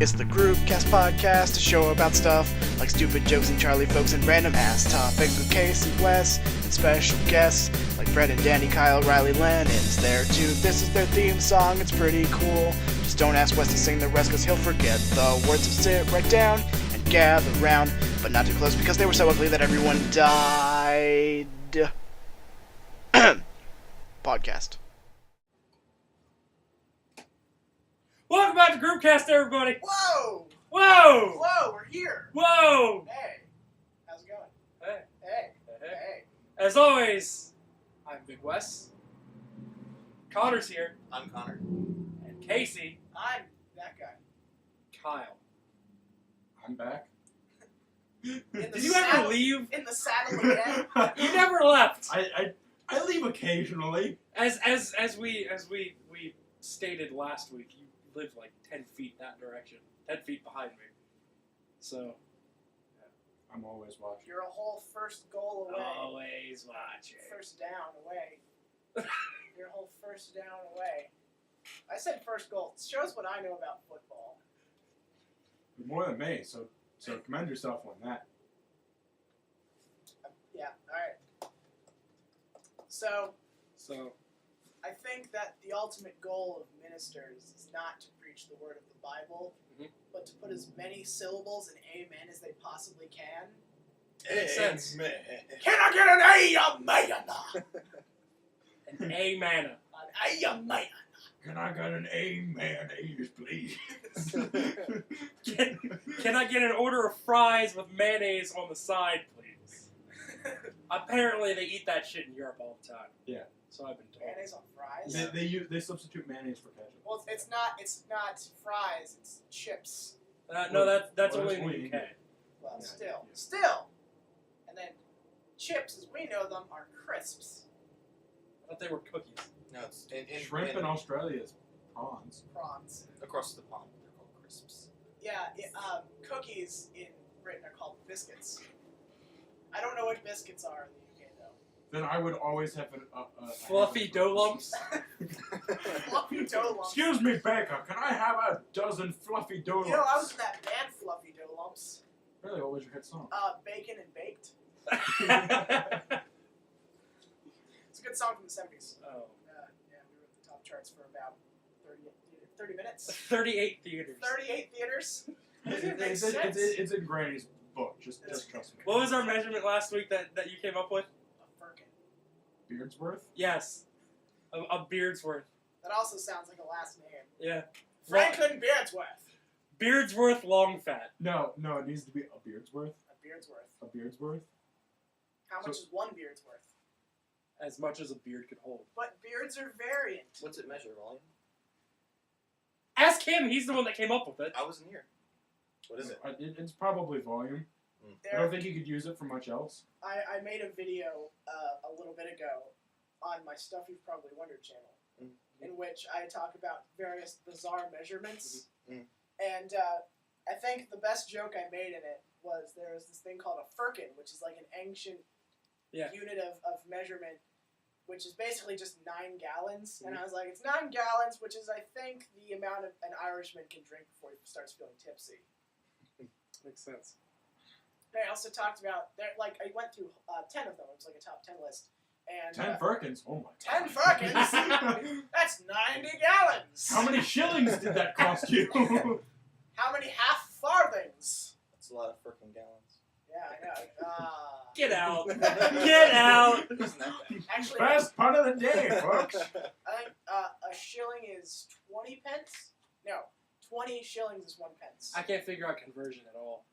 It's the GroupCast podcast, a show about stuff like stupid jokes and Charlie folks and random ass topics with Case and Wes and special guests like Brett and Danny, Kyle, Riley, Lennon's there too. This is their theme song, it's pretty cool. Just don't ask Wes to sing the rest cause he'll forget the words, so sit right down and gather round, but not too close because they were so ugly that everyone died. Podcast. Welcome back to GroupCast, everybody! Whoa! Whoa! Whoa, we're here! Whoa! Hey, how's it going? Hey. Hey. Hey. Hey. As always, I'm Big Wes. Connor's here. I'm Connor. And Casey. I'm that guy. Kyle. I'm back. Did you ever leave? In the saddle again? You never left. I leave occasionally. As we stated last week, you lived like 10 feet that direction. 10 feet behind me. So, I'm always watching. You're a whole first goal away. always watching. First down away. You're a whole first down away. I said first goal. It shows what I know about football. You're more than me, so commend yourself on that. Yeah, alright. So, So, I think that the ultimate goal of ministers is not to preach the word of the Bible, but to put as many syllables in amen as they possibly can. makes sense. Amen. Can I get an amen? An A-mana. An amen. Can I get an amen, please? Can I get an order of fries with mayonnaise on the side, please? Apparently they eat that shit in Europe all the time. Yeah. So I've been told. Mayonnaise on fries? They substitute mayonnaise for ketchup. Well, it's not fries, it's chips. No, that's Well, only in that's the only UK. Well, Yeah, still. And then chips, as we know them, are crisps. I thought they were cookies. No, it's Shrimp in Australia is prawns. Prawns. across the pond. They're called crisps. Yeah, cookies in Britain are called biscuits. I don't know what biscuits are in the UK, though. Then I would always have a Fluffy dough lumps. Fluffy dough lumps. Excuse me, baker. Can I have a dozen fluffy dough lumps? You know, I was in that band Fluffy Dough Lumps. Really, what was your hit song? Bacon and Baked. It's a good song from the 70s. Oh. Yeah, we were at the top charts for about 30 minutes. 38 theaters. 38 theaters. Doesn't make It's sense. it's in Granny's book. Just trust me. What was our measurement last week that you came up with? A firkin. Beardsworth? Yes. A Beardsworth. That also sounds like a last name. Yeah. Franklin Beardsworth. Beardsworth long fat. No, it needs to be a Beardsworth. A Beardsworth. A Beardsworth. How much is one Beardsworth? As much as a beard could hold. But beards are variant. What's it measure, volume? Ask him. He's the one that came up with it. I wasn't here. What is it? It's probably volume. I don't think you could use it for much else. I made a video a little bit ago on my Stuff You've Probably Wondered channel, in which I talk about various bizarre measurements. And I think the best joke I made in it was there was this thing called a firkin, which is like an ancient unit of measurement, which is basically just 9 gallons. And I was like, it's 9 gallons, which is, I think, the amount of an Irishman can drink before he starts feeling tipsy. Makes sense. And I also talked about, I went through 10 of them. It was like a top 10 list. And 10 firkins? Oh my 10 God. firkins? That's 90 gallons! How many shillings did that cost you? How many half farthings? That's a lot of frickin' gallons. Yeah, I know. Get out. Get out. Isn't that bad? Actually, Best part of the day, folks. I think a shilling is 20 pence? No, 20 shillings is 1 pence. I can't figure out conversion at all.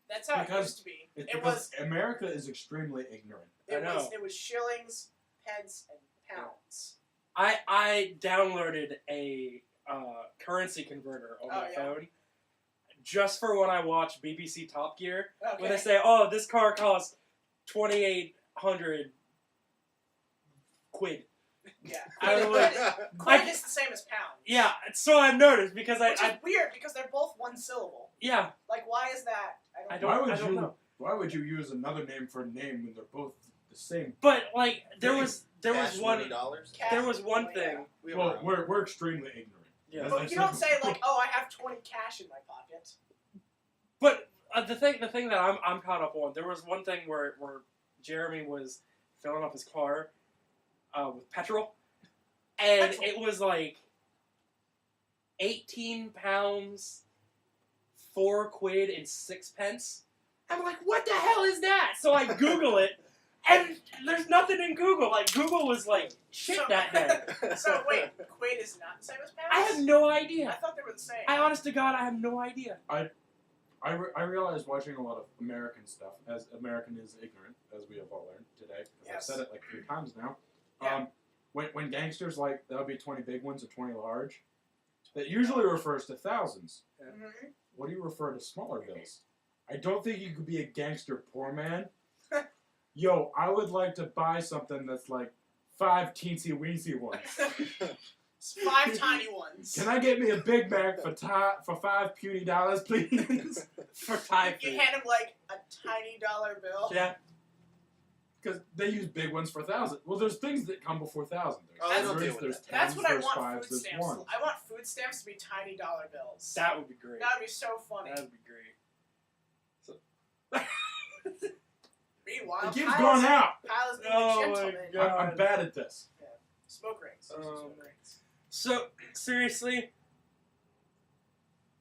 That's how it Because used to be. It's It because was America is extremely ignorant. I know. It was shillings, pence, and pounds. I downloaded a currency converter on my phone just for when I watch BBC Top Gear. Okay. When they say, "Oh, this car costs 2,800 quid." Yeah. I was like, Quid is the same as pound. yeah. So I've noticed because Which is weird because they're both one syllable. yeah. Like, why is that? I I don't know. Why would you use another name for a name when they're both the same? But like there Really? was Cash one $20? there was one thing. We Well, were we're extremely ignorant. Yeah. But you don't say like, oh, I have 20 cash in my pocket. But the thing that I'm caught up on, there was one thing where Jeremy was filling up his car with petrol, and it was like 18 pounds, 4 quid and 6 pence. I'm like, what the hell is that? So I Google it, and there's nothing in Google. Like, Google was like, shit that day. So wait, quid is not the same as pounds? I have no I idea. thought they were the same. Honest to God, I have no idea. I realized watching a lot of American stuff, as American is ignorant, as we have all learned today, because Yes. I've said it like 3 times now. Yeah. When gangsters like, that'll be 20 big ones or 20 large, that usually refers to thousands. Mhm. What do you refer to smaller bills? I don't think you could be a gangster poor man. Yo, I would like to buy something that's like 5 teensy-weensy ones. 5 tiny ones. Can I get me a Big Mac for $5 puny dollars, please? For Thai You food. hand him like a tiny dollar bill. Yeah. Because they use big ones for 1,000. Well, there's things that come before 1,000. Oh, There's they don't hundreds, deal with there's that. That's tens, what I there's want fives, food there's stamps. ones. I want food stamps to be tiny dollar bills. That would be great. That would be so funny. That would be great. Meanwhile, It keeps Kyle's- going out. Kyle's being Oh a my gentleman. God. I'm bad at this. Smoke rings. Smoke So, seriously,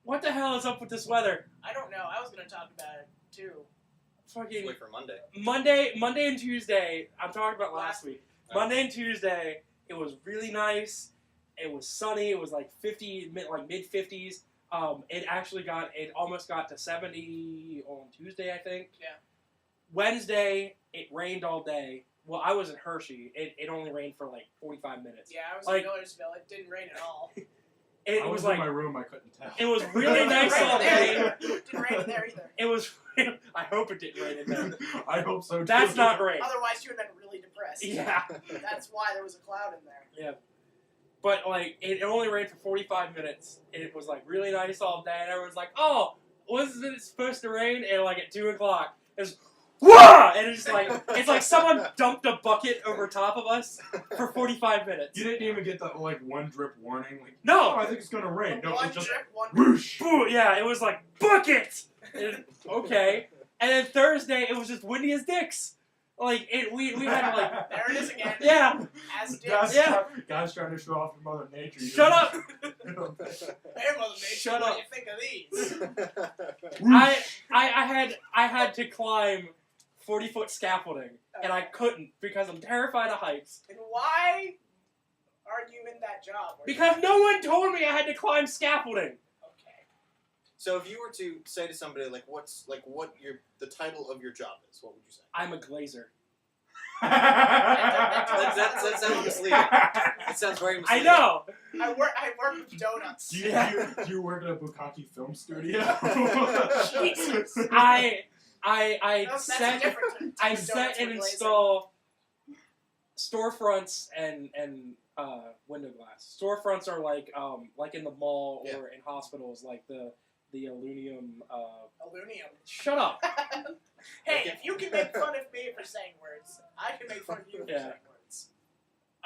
what the hell is up with this weather? I don't know. I was gonna talk about it too. Fucking Wait for Monday. Monday and Tuesday. I'm talking about last week. Oh. Monday and Tuesday, it was really nice. It was sunny. It was like mid 50s. It almost got to 70 on Tuesday, I think. Yeah. Wednesday, it rained all day. Well, I was in Hershey. It only rained for like 45 minutes. Yeah, I was Like- in Millersville. It didn't rain at all. It I was in like my room, I couldn't tell. it was really nice all day. Didn't rain in there either. It was. I hope it didn't rain in there. I hope so, too. That's not rain. Otherwise, you would have been really depressed. Yeah. That's why there was a cloud in there. But like it only rained for 45 minutes, and it was like really nice all day. And everyone's like, "Oh, wasn't it supposed to rain?" And like at 2 o'clock, it's whoa, and it's like someone dumped a bucket over top of us for 45 minutes. You didn't even get the, like, one drip warning. Like, No, oh, I think it's going to rain. No, One it's just drip, one whoosh. Boo, yeah, it was like bucket. Okay, and then Thursday it was just windy as dicks. Like we had to like There it is again. yeah. As did. God's trying to show off to Mother Nature. Shut up. Hey, Mother Nature, Shut what up. do you think of these? I had to climb 40-foot scaffolding, and I couldn't because I'm terrified of heights. And why are you in that job? Because no one told me I had to climb scaffolding. Okay. So if you were to say to somebody what the title of your job is, what would you say? I'm a glazer. That sounds misleading. It sounds very I misleading. know. I work with donuts. Do you work at a Bukkake film studio? Jesus. I That's a set different I type of set donuts and with laser. install storefronts and window glass. Storefronts are like in the mall Yeah. or in hospitals, like the aluminum. Aluminum. Shut up. Hey, if you can make fun of me for saying words, I can make fun of you for Yeah. saying words.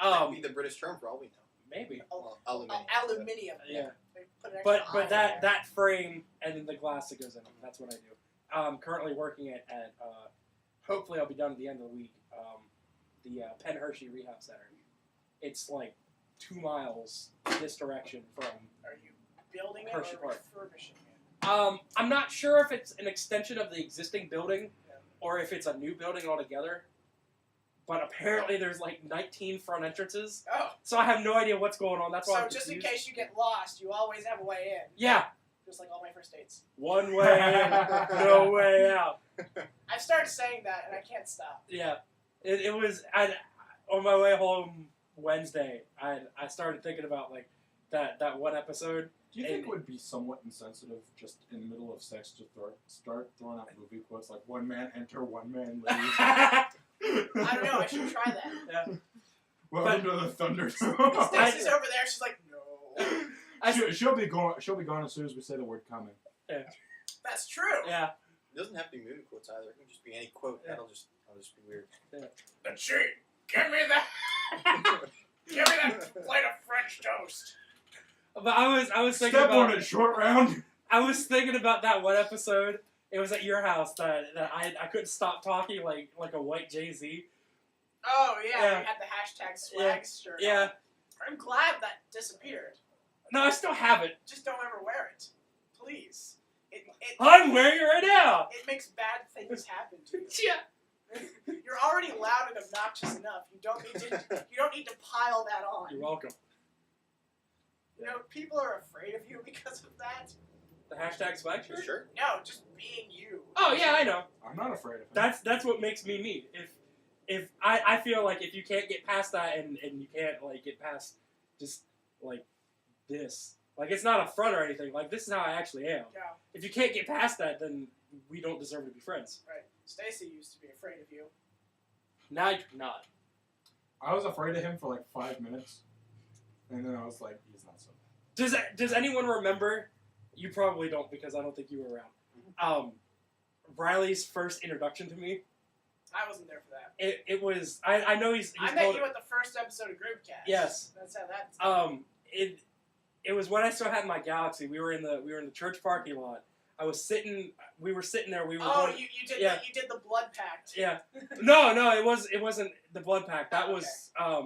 That would be the British term for all we know. Maybe. Well, aluminium. Aluminium. Yeah. They put an But extra I in that there. that frame and then the glass that goes in them. That's what I do. I'm currently working at hopefully I'll be done at the end of the week. The Penn Hershey Rehab Center. It's like 2 miles this direction from. Are you building it Hershey or Park. refurbishing it? I'm not sure if it's an extension of the existing building Yeah. or if it's a new building altogether. But apparently there's like 19 front entrances, Oh, so I have no idea what's going on. That's why so I'm just in confused. case you get lost, you always have a way in. Yeah, Just like all my first dates. one way in, no way out. I've started saying that and I can't stop. Yeah, it was. On my way home Wednesday, I started thinking about like that one episode. Do you think it would be somewhat insensitive just in the middle of sex to start throwing out movie quotes like "one man enter, one man leave"? I don't know, I should try that. Yeah. Welcome to the Thunderdome. Stacy's over there, she's like, no. She'll be gone as soon as we say the word coming. That's true. Yeah. It doesn't have to be movie quotes either. It can just be any quote. Yeah. That'll just be weird. The cheat! Give me that! Give me that plate of French toast! But I was thinking Step about on it, short round. I was thinking about that one episode. It was at your house that I couldn't stop talking like a white Jay-Z. Oh yeah, Yeah. we had the hashtag swag shirt. Yeah. on. I'm glad that disappeared. No, I still have it. Just don't ever wear it, please. I'm wearing it right now. It makes bad things happen to you. Yeah. You're already loud and obnoxious enough. You don't need to pile that on. You're welcome. You know, people are afraid of you because of that. The hashtag swag shirt? Sure. No, just being you. Oh yeah, I know. I'm not afraid of him. That's what makes me me. If I feel like if you can't get past that and you can't like get past just like this. Like it's not a front or anything. Like this is how I actually am. Yeah. If you can't get past that, then we don't deserve to be friends. Right. Stacy used to be afraid of you. Now you're not. I was afraid of him for like 5 minutes, and then I was like, he's not so bad. Does anyone remember? You probably don't because I don't think you were around. Riley's first introduction to me. I wasn't there for that. It was I know he's I met you at the first episode of GroupCast. Yes. That's how that. It was when I still had my Galaxy. We were in the church parking lot. We were sitting there. We were. Oh, going, you did yeah. you did the blood pact. Yeah. No, it wasn't the blood pact. That Oh, was I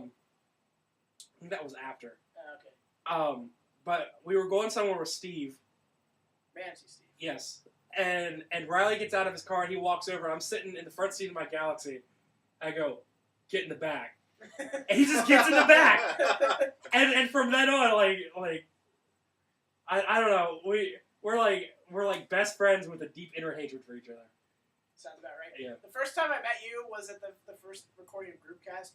think that was after. Oh, okay. But we were going somewhere with Steve. Mancy Steve. Yes. And Riley gets out of his car and he walks over. I'm sitting in the front seat of my Galaxy. I go, get in the back. And he just gets in the back. And from then on, like I don't know, we're like best friends with a deep inner hatred for each other. Sounds about right. Yeah. The first time I met you was at the first recording of GroupCast.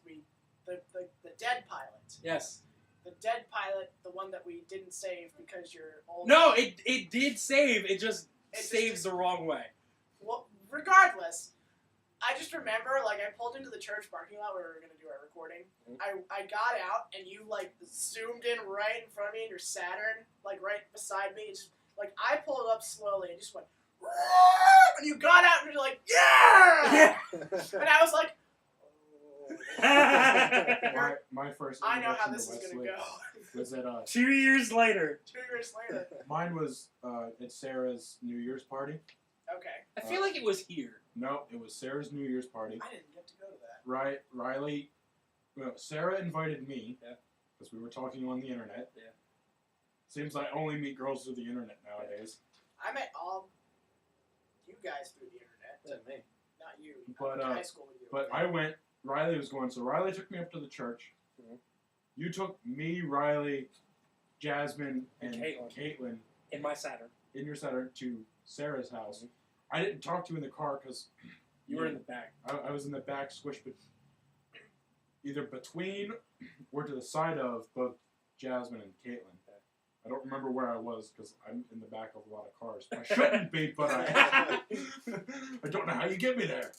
The dead pilot. Yes. The dead pilot, the one that we didn't save because you're old. No, it did save. It just It saves the wrong way. Well, regardless, I just remember, like, I pulled into the church parking lot where we were going to do our recording. Mm-hmm. I got out, and you, like, zoomed in right in front of me in your Saturn, like, right beside me. It's just, like, I pulled up slowly and just went, and you got out, and you're like, yeah! And I was like, My first I know how introduction this to is going Wesley to go. was at 2 years later. 2 years later. mine was at Sarah's New Year's party. Okay. I feel like it was here. No, it was Sarah's New Year's party. I didn't get to go to that. Riley, well, Sarah invited me Yeah. because we were talking on the internet. Yeah. Seems I only meet girls through the internet nowadays. I met all you guys through the internet. Yeah, me. Not you. But, I went to high school with you. But I went. Riley was going, so Riley took me up to the church. Mhm. You took me, Riley, Jasmine, and Caitlin. In my Saturn. in your Saturn to Sarah's house. I didn't talk to you in the car because You were in the back. I was in the back, squished either between or to the side of both Jasmine and Caitlin. I don't remember where I was because I'm in the back of a lot of cars. I shouldn't be, but I don't know how you get me there.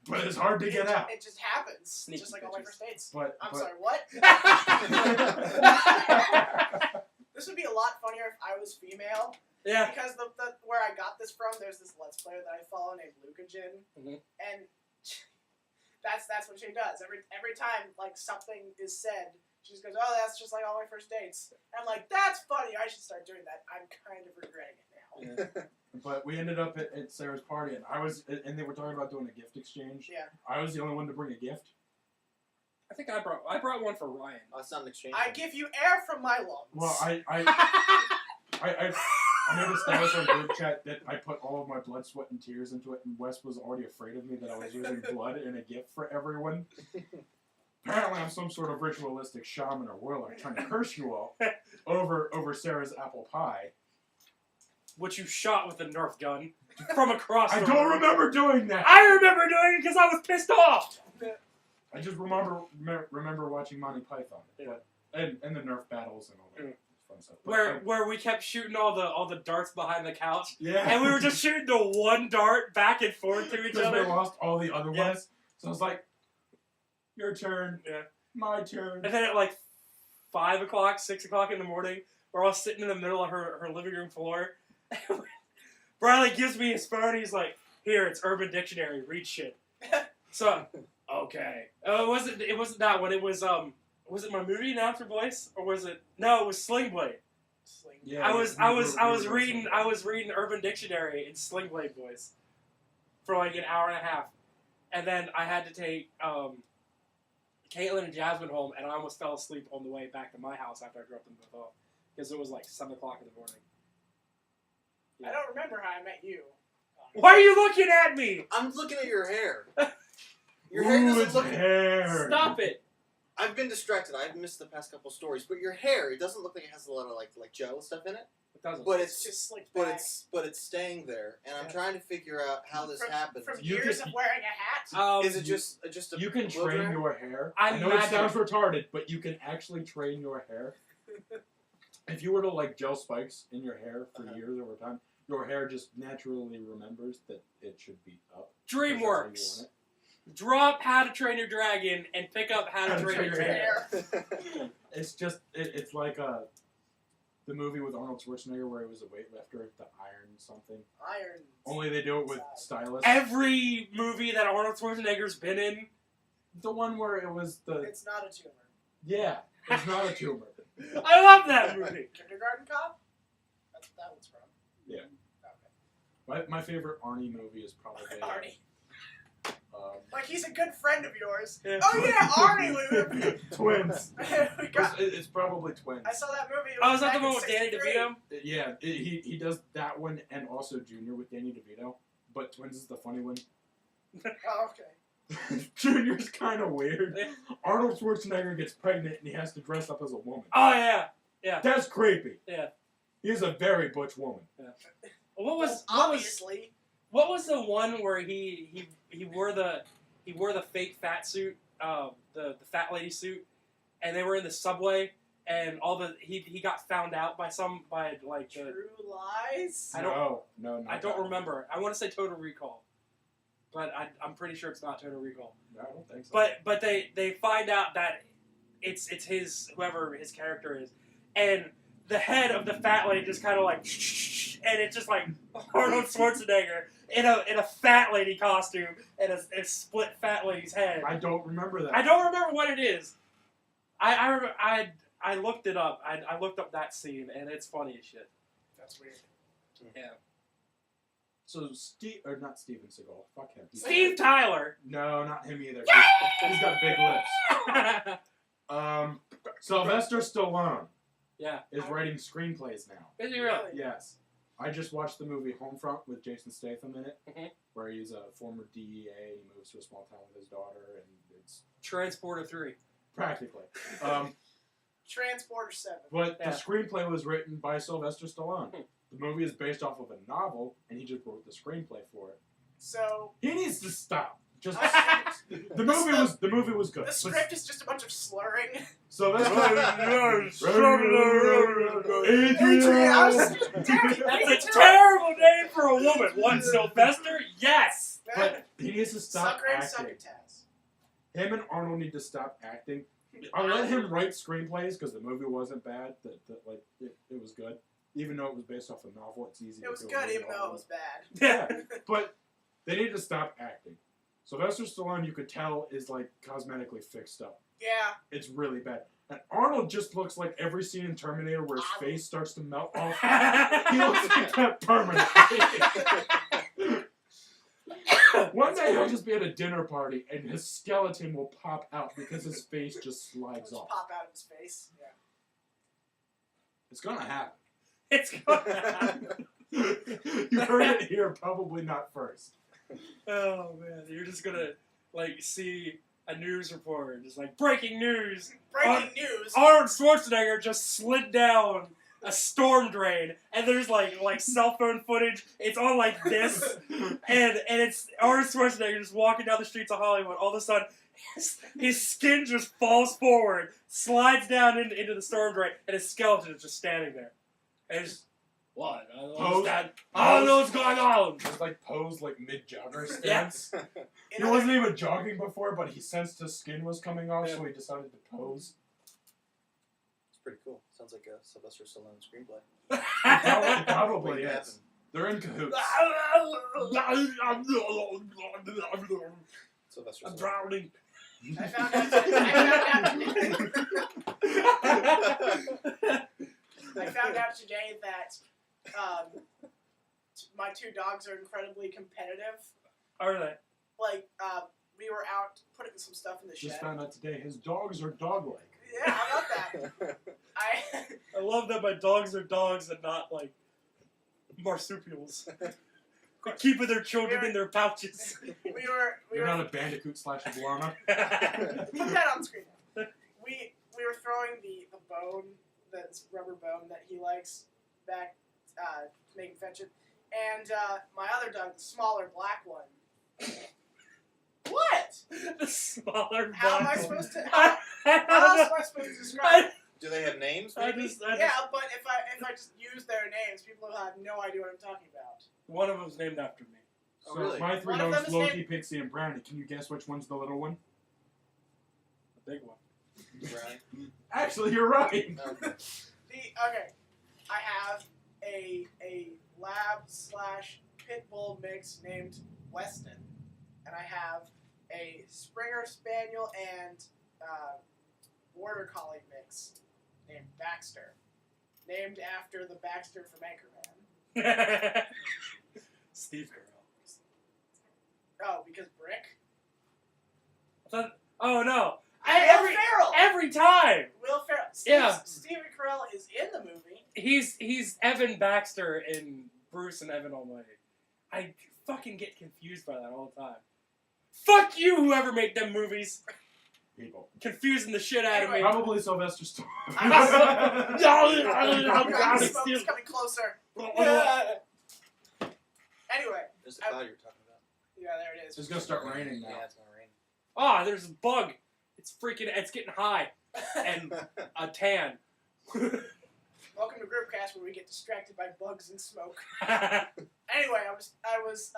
But it's hard to get out. It just happens. Sneaky just like all my bitches. first dates. But I'm sorry, what? This would be a lot funnier if I was female. Yeah. Because the where I got this from, there's this Let's Player that I follow named Lucajin. Mhm. And that's what she does. Every time, like, something is said, she just goes, oh, that's just like all my first dates. And I'm like, that's funny. I should start doing that. I'm kind of regretting it now. But we ended up at Sarah's party, and they were talking about doing a gift exchange. Yeah. I was the only one to bring a gift. I think I brought one for Ryan. Oh, it's not an exchange. I give you air from my lungs. Well, I made a status on group chat that I put all of my blood, sweat, and tears into it, and Wes was already afraid of me that I was using blood in a gift for everyone. Apparently, I'm some sort of ritualistic shaman or warlock trying to curse you all over Sarah's apple pie. Which you shot with a Nerf gun from across I the don't room. remember doing that. I remember doing it because I was pissed off. I just remember watching Monty Python, but, and the Nerf battles and all that fun stuff. But, Where we kept shooting all the darts behind the couch, yeah, and we were just shooting the one dart back and forth to each because other. we lost all the other Yeah. ones. So I was like, your turn, Yeah. my turn. And then at like 5 o'clock, 6 o'clock in the morning, we're all sitting in the middle of her living room floor. Riley gives me his phone. He's like, "Here, it's Urban Dictionary. Read shit." So, okay. It wasn't that one. It was it my movie announcer voice, or was it? No, it was Sling Blade. Sling. Yeah, I was we were reading Sling Blade. Urban Dictionary in Sling Blade voice for like an hour and a half, and then I had to take Caitlin and Jasmine home, and I almost fell asleep on the way back to my house after I dropped them both off because it was like 7 o'clock in the morning. I don't remember how I met you. Why are you looking at me? I'm looking at your hair. Your Ooh, hair doesn't it's look. hair. Stop it! I've been distracted. I've missed the past couple stories, but your hair, it doesn't look like it has a lot of like gel stuff in it. It doesn't. But It's it's just slicked but back. it's staying there, and I'm Yeah. trying to figure out how this happens. From You years can- of wearing a hat. Is it just a You can blow train dryer? your hair. I I know it imagine- sounds retarded, but you can actually train your hair. If you were to like gel spikes in your hair for years over time, your hair just naturally remembers that it should be up. because that's how you DreamWorks. want Drop How to Train Your Dragon and pick up How to Train Your Hair. it. It's just it's like the movie with Arnold Schwarzenegger where he was a weightlifter, the Iron something. Iron. Only they do it with stylists. Every movie that Arnold Schwarzenegger's been in. The one where it was the It's not a tumor. yeah, it's not a tumor. I love that movie. Kindergarten Cop? That's what that one's from. Yeah. Okay. My favorite Arnie movie is probably Arnie. um, Like, he's a good friend of yours. Yeah. Oh, yeah, Arnie, Lube. Twins. we got, It's probably Twins. I saw that movie. It Oh, was is that back the in one with Danny 6th grade. DeVito? Yeah, he does that one and also Junior with Danny DeVito, but Twins is the funny one. Oh, okay. Junior's kind of weird. Arnold Schwarzenegger gets pregnant and he has to dress up as a woman. Oh yeah. That's creepy. Yeah. He's a very butch woman. What was Obviously. what was the one where he wore the fake fat suit, the fat lady suit, and they were in the subway and he got found out by like True Lies? I don't- No, I don't remember. I want to say Total Recall, but I'm pretty sure it's not Total Recall. No, I don't think so. But they find out that it's his whoever his character is, and the head of the fat lady just kind of like, and it's just like Arnold Schwarzenegger in a fat lady costume and a split fat lady's head. I don't remember that. I don't remember what it is. I looked it up. I looked up that scene and it's funny as shit. That's weird. So not Steven Seagal. Fuck him. Steve Tyler. No, not him either. He's got big lips. Sylvester Stallone Yeah. is writing screenplays now. Is he really? Yes. I just watched the movie Homefront with Jason Statham in it, Mhm. where he's a former DEA and he moves to a small town with his daughter, and it's Transporter 3. practically. Transporter 7. But Yeah. the screenplay was written by Sylvester Stallone. Hmm. The movie is based off of a novel, and he just wrote the screenplay for it. So, He needs to stop. Just the the movie was good. script is just a bunch of slurring. Sylvester. That's a terrible name for a woman. One Sylvester? Yes! But he needs to stop Sucker and acting. succotash. Him and Arnold need to stop acting. I'll let him write screenplays because the movie wasn't bad. It was good. Even though it was based off a novel, it's easy. It was to do good, a even though it novel. was bad. Yeah. But they need to stop acting. Sylvester Stallone, you could tell, is like cosmetically fixed up. Yeah. It's really bad. And Arnold just looks like every scene in Terminator where his face starts to melt off. He looks like that permanently. One day he'll just be at a dinner party and his skeleton will pop out because his face just slides Just off. pop out of his face. Yeah. It's gonna happen. It's gonna happen. You heard it here, probably not first. Oh man, you're just gonna like see a news report, just like breaking news. Breaking news. Arnold Schwarzenegger just slid down a storm drain, and there's like cell phone footage. It's on like this, and it's Arnold Schwarzenegger just walking down the streets of Hollywood. All of a sudden, his skin just falls forward, slides down into the storm drain, and his skeleton is just standing there. And it's what? I don't know what's going on. Just like posed like mid-jogger Yeah. stance. In He wasn't even jogging before, but he sensed his skin was coming off, Yeah. so he decided to pose. It's pretty cool. Sounds like a Sylvester Stallone screenplay. It probably Wait, is. They're in cahoots. Sylvester I'm Stallone. drowning. I found out. I found out today that my two dogs are incredibly competitive. Are they? Like, we were out putting some stuff in the shed. Just found out today his dogs are dog-like. Yeah, how about that? I love that my dogs are dogs and not like marsupials. They're keeping their children in their pouches. You're not a bandicoot / iguana. Put that on screen. We were throwing the bone, that's rubber bone that he likes, back to make him fetch it, and my other dog, the smaller black one. What? The smaller black How am I one. supposed to? I How don't else know. am I supposed to describe it? Do they have names? I Maybe? just, Yeah, but if I just use their names, people will have no idea what I'm talking about. one of them's named after me. Oh, So really? my three One of dogs, them is Loki, named- Pixie, and Brownie. Can you guess which one's the little one? The big one. Right. Actually, you're right. Okay. Okay, I have a lab / pit bull mix named Weston, and I have a Springer Spaniel and Border Collie mix named Baxter, named after the Baxter from Anchorman. Steve Carell. Oh, because Brick? Oh no! Will Ferrell! Every time Will Ferrell. Yeah. Stephen Carell is in the movie. he's Evan Baxter in Bruce and Evan Almighty. I fucking get confused by that all the time. Fuck you, whoever made them movies. People. Confusing the shit out of me. Probably Sylvester Stallone. The smoke's coming closer. Anyway, There's the cloud you were talking about. yeah, there it is. It's gonna start raining now. Yeah, it's gonna rain. Ah, there's a bug. It's getting high and a tan. Welcome to GroupCast, where we get distracted by bugs and smoke. Anyway, I was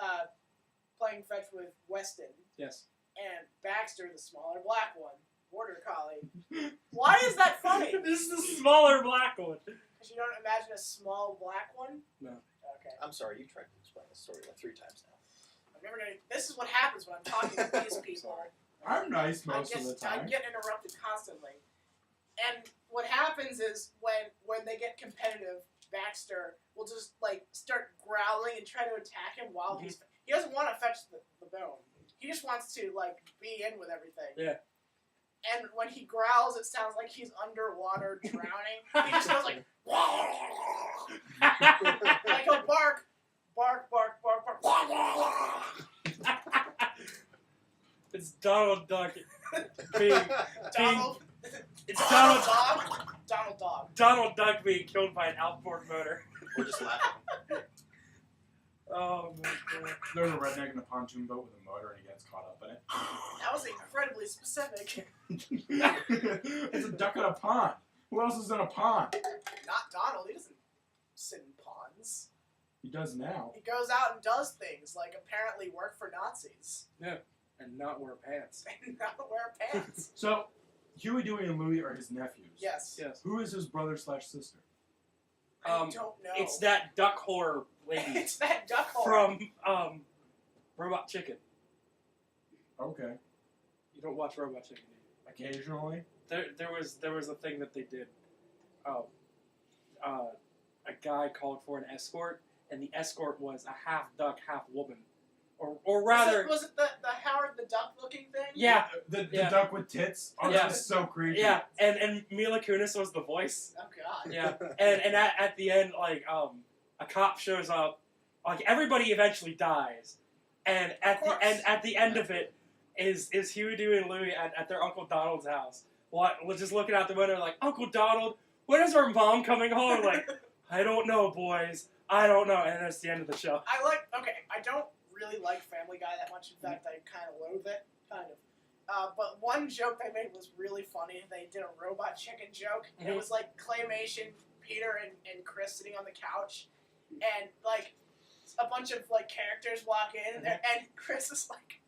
playing fetch with Weston Yes. and Baxter, the smaller black one, Border Collie. Why is that funny? This is the smaller black one. Because you don't imagine a small black one? No. Okay. I'm sorry, you tried to explain the story like 3 times now. I'm never gonna. This is what happens when I'm talking to these people. I'm nice most of the I time. get interrupted constantly. And what happens is when they get competitive, Baxter will just like start growling and try to attack him while he doesn't want to fetch the bone. He just wants to like be in with everything. Yeah. And when he growls, it sounds like he's underwater drowning. He just goes like, like he'll bark, bark, bark, bark, bark. It's Donald Duck being Donald. it's Donald Dog. Donald Dog. Donald Duck being killed by an outboard motor. We're just laughing. Oh my god. There's a redneck in a pontoon boat with a motor and he gets caught up in it. That was incredibly specific. It's a duck in a pond. Who else is in a pond? Not Donald. He doesn't sit in ponds. He does now. He goes out and does things like apparently work for Nazis And not wear pants. and not wear pants. So, Huey, Dewey, and Louie are his nephews. Yes. Yes. Who is his brother / sister? I don't know. It's that duck horror lady It's that duck hole. from Robot Chicken. Okay. You don't watch Robot Chicken, do you? Occasionally. There was a thing that they did. A guy called for an escort, and the escort was a half duck, half woman, or rather, Was it the Howard the Duck looking thing? yeah, The Yeah. duck with tits? Oh, Yeah. that's so creepy. yeah, and Mila Kunis was the voice. Oh God. Yeah, and at the end, like a cop shows up, like everybody eventually dies, and at the end of it is Huey, Dewey, and Louie at their Uncle Donald's house. We're just looking out the window like, Uncle Donald, when is our mom coming home? Like, I don't know, boys. I don't know. And that's the end of the show. I don't really like Family Guy that much. In fact, I kind of loathe it. Kind of. But one joke they made was really funny. They did a Robot Chicken joke. Mhm. It was like claymation, Peter and Chris sitting on the couch, and like a bunch of like characters walk in, and Chris is like,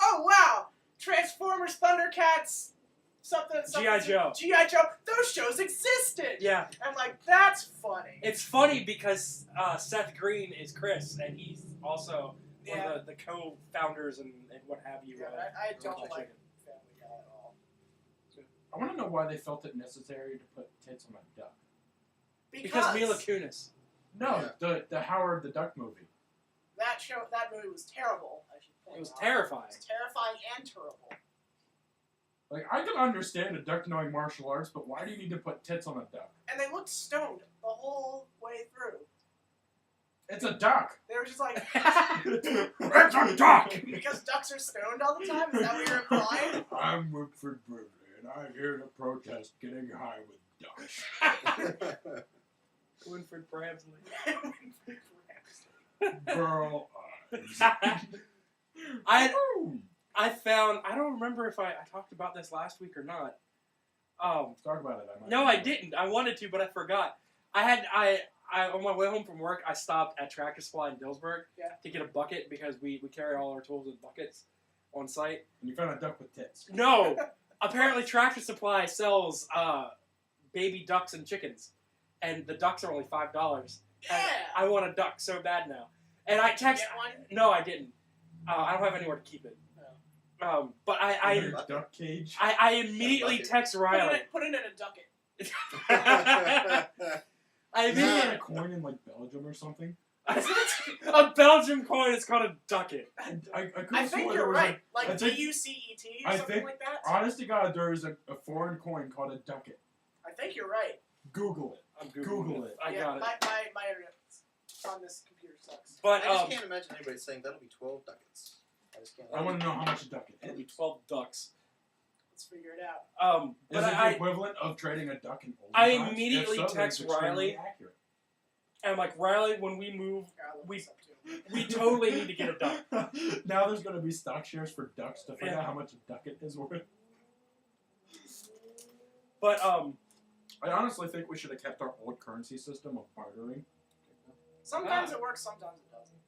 "Oh wow, Transformers, Thundercats, something, G.I. Joe. G.I. Joe. Those shows existed." Yeah, I'm like, that's funny. it's funny because Seth Green is Chris, and he's also one Yeah. of the co-founders and what have you. Yeah, I don't Robot like Chicken. Family Guy at all. I want to know why they felt it necessary to put tits on a duck. Because Mila Kunis. No, the Howard the Duck movie. that movie was terrible. I should point It was out. terrifying. It was terrifying and terrible. Like, I can understand a duck knowing martial arts, but why do you need to put tits on a duck? And they looked stoned the whole way through. It's a duck. They were just like, It's a duck. because ducks are stoned all the time? Is that what you're implying? I'm Woodford Brimley, and I'm here to protest getting high with ducks. Winfred Bramsley. Girl I found, I don't remember if I talked about this last week or not. Let's talk about it. No, I didn't. I wanted to, but I forgot. I on my way home from work, I stopped at Tractor Supply in Dillsburg to get a bucket because we carry all our tools in buckets on site. And you found a duck with tits. No! Apparently Tractor Supply sells baby ducks and chickens. And the ducks are only $5. Yeah! I want a duck so bad now. And I text... Get one? No, I didn't. I don't have anywhere to keep it. But I In a duck cage. I immediately text Riley. Put it in a ducket. I Isn't that immediately... a coin in, like, Belgium or something? A Belgian coin is called a ducat. I could I have think sworn you're there was right. I Like think- DUCET I or something think- like that. Honest to God, there is a foreign coin called a ducat. I think you're right. Google it. I'm Google it. I got it. My internet on this computer sucks. But I just can't imagine anybody saying that'll be 12 ducats. I just can't. I want to know how much a ducat it'll be is. 12 ducks. Let's figure it out. Is But it the I equivalent of trading a duck in old I times? immediately If so, then text it's extremely Riley. accurate. I'm like, Riley, when we move, Here, I'll look We- this up too. we totally need to get a duck. Now there's going to be stock shares for ducks to figure Yeah. out how much a ducat is worth. But I honestly think we should have kept our old currency system of bartering. Sometimes it works, sometimes it doesn't.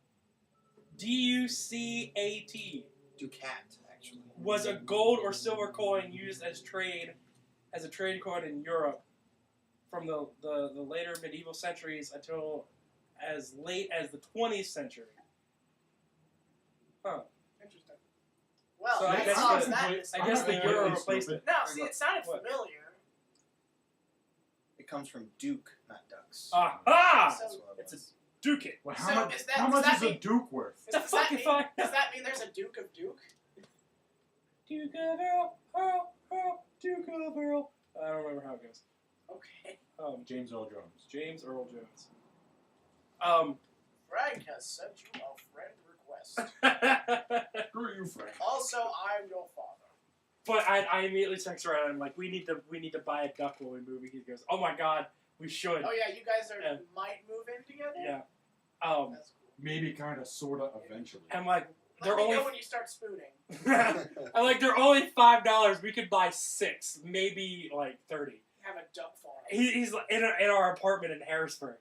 DUCAT Ducat, actually. was a gold or silver coin used as a trade coin in Europe from the later medieval centuries until as late as the 20th century. Interesting. Well, So I that guess solves the- that I mystery. guess the I'm not euro completely replaced stupid. it. No, see, it sounded What? familiar. It comes from Duke, not ducks. Aha! So- That's what it It's a was. ducat. Well, So how much, is that- how does much that is a mean- duke worth? The Does fuck that if mean- I- Does that mean there's a Duke of Duke? Duke of Earl, Duke of Earl. I don't remember how it goes. Okay. James Earl Jones. James Earl Jones. Frank has sent you a friend request. Screw you, Frank. Also, I'm your father. But I immediately text her and I'm like, we need to buy a duck when we move. He goes, oh my god, we should. Oh yeah, you guys Yeah. might move in together? Yeah. That's cool. Maybe kind of, sort of, eventually. I'm like, Let they're me only. know when you start spooning. I'm like, they're only $5. We could buy 6, maybe like 30. Have a duck farm. He's in our apartment in Harrisburg.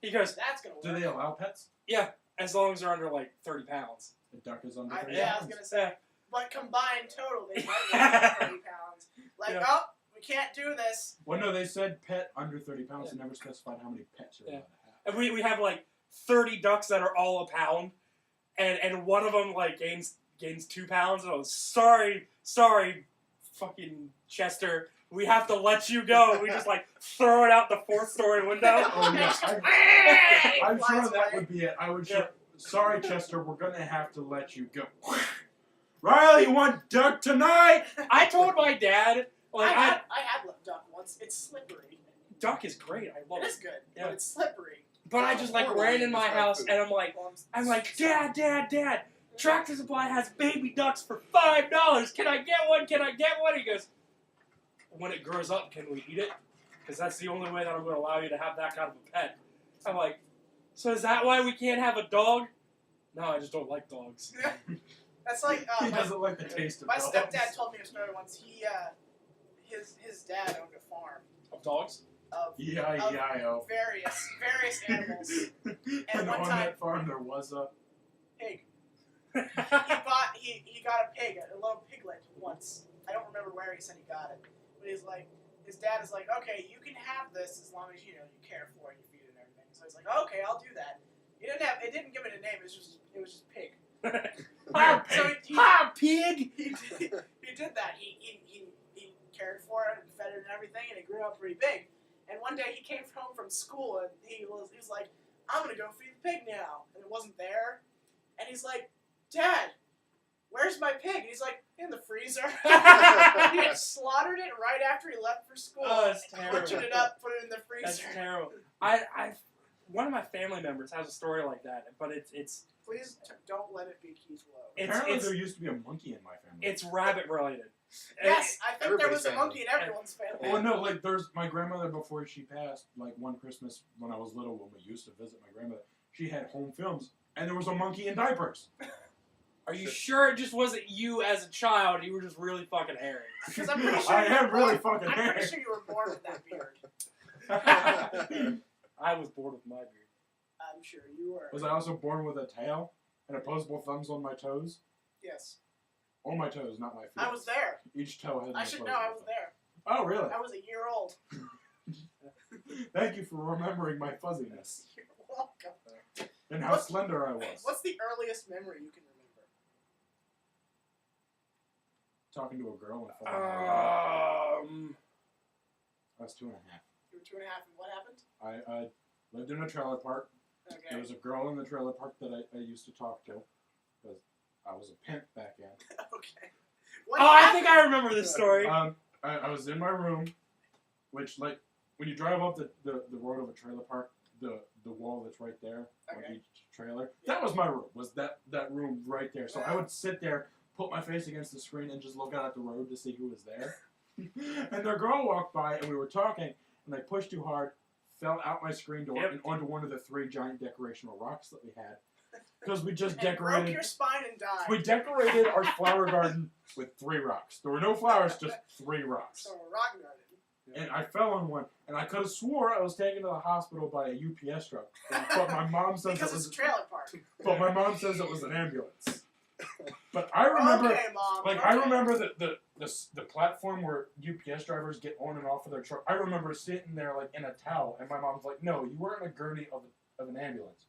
He goes, That's gonna work. Do they allow pets? yeah, as long as they're under like 30 pounds. The duck is under I 30 was pounds. gonna say. But combined total, they might weigh 30 pounds. Like, Yeah. oh, we can't do this. Well, no, they said pet under 30 pounds. They never specified how many pets you're Yeah. allowed to have. And we have like 30 ducks that are all a pound, and one of them like gains 2 pounds. And I was sorry, fucking Chester. We have to let you go. We just like throw it out the 4th-story window. Oh, yeah. I'm Flies sure that away. would be it. I would Yeah. sure. Sorry, Chester, we're going to have to let you go. Riley, you want duck tonight? I told my dad, like, I had duck once. It's slippery. duck is great. I love It it. is good, Yeah. but it's slippery. But I just like Horrible ran in name my is house food. and I'm like, Well, Dad, Tractor Supply has baby ducks for $5. Can I get one? He goes, when it grows up, can we eat it? Because that's the only way that I'm going to allow you to have that kind of a pet. I'm like, so is that why we can't have a dog? No, I just don't like dogs. That's like He my, doesn't like the taste of my dogs. stepdad told me a story once. His dad owned a farm Of dogs? of E-I-E-I-O. various animals. And one on time- that farm there was a... Pig. He got a pig, a little piglet once. I don't remember where he said he got it, but he's like, his dad is like, okay, you can have this as long as you care for it, you feed it and everything. So he's like, okay, I'll do that. It didn't give it a name. It was just pig. Hi, So pig. he did that. He cared for it and fed it and everything, and it grew up pretty big. And one day he came home from school gonna go feed the pig now. And it wasn't there. And he's like, Dad, where's my pig? And he's like, in the freezer. He had slaughtered it right after he left for school. Oh, that's terrible. Butchered it up, put it in the freezer. That's terrible. One of my family members has a story like that, but it's Please don't let it be Keys Low. Apparently there used to be a monkey in my family. it's rabbit related. Yes, I think there Everybody's was a family. monkey in everyone's family. Well, no, like there's my grandmother before she passed. Like one Christmas when I was little, when we used to visit my grandmother, she had home films, and there was a monkey in diapers. Are you sure it just wasn't you as a child? You were just really fucking hairy. Because I'm pretty sure I you were am really born- fucking I'm hairy. pretty sure you were born with that beard. I was bored with my beard. I'm sure you were. Was I also born with a tail and opposable thumbs on my toes? Yes. On my toes, not my feet. I was there. Each toe has. I should know I was there. Oh, really? I was a year old. Thank you for remembering my fuzziness You're welcome. and how What's- slender I was. What's the earliest memory you can remember? Talking to a girl and falling in love. I was 2.5. You were 2.5, and what happened? I lived in a trailer park. There Okay. was a girl in the trailer park that I used to talk to. Because I was a pimp back then. Okay. What Oh, I happened? think I remember this story. I was in my room, which, like, when you drive up the road of a trailer park, the wall that's right there on Okay. each trailer, that was my room, was that room right there. So I would sit there, put my face against the screen, and just look out at the road to see who was there. And the girl walked by, and we were talking, and I pushed too hard, fell out my screen door, Yep. and onto one of the 3 giant decorational rocks that we had. Because we just And broke decorated... your spine and died. We decorated our flower garden with 3 rocks. There were no flowers, just 3 rocks. So a rock garden. And I fell on one, and I could have swore I was taken to the hospital by a UPS truck. But my mom says Because it it's was. a trailer park. But my mom says it was an ambulance. But I remember, Okay, Mom. like okay. I remember the platform where UPS drivers get on and off of their truck. I remember sitting there like in a towel, and my mom's like, "No, you were in a gurney of an ambulance."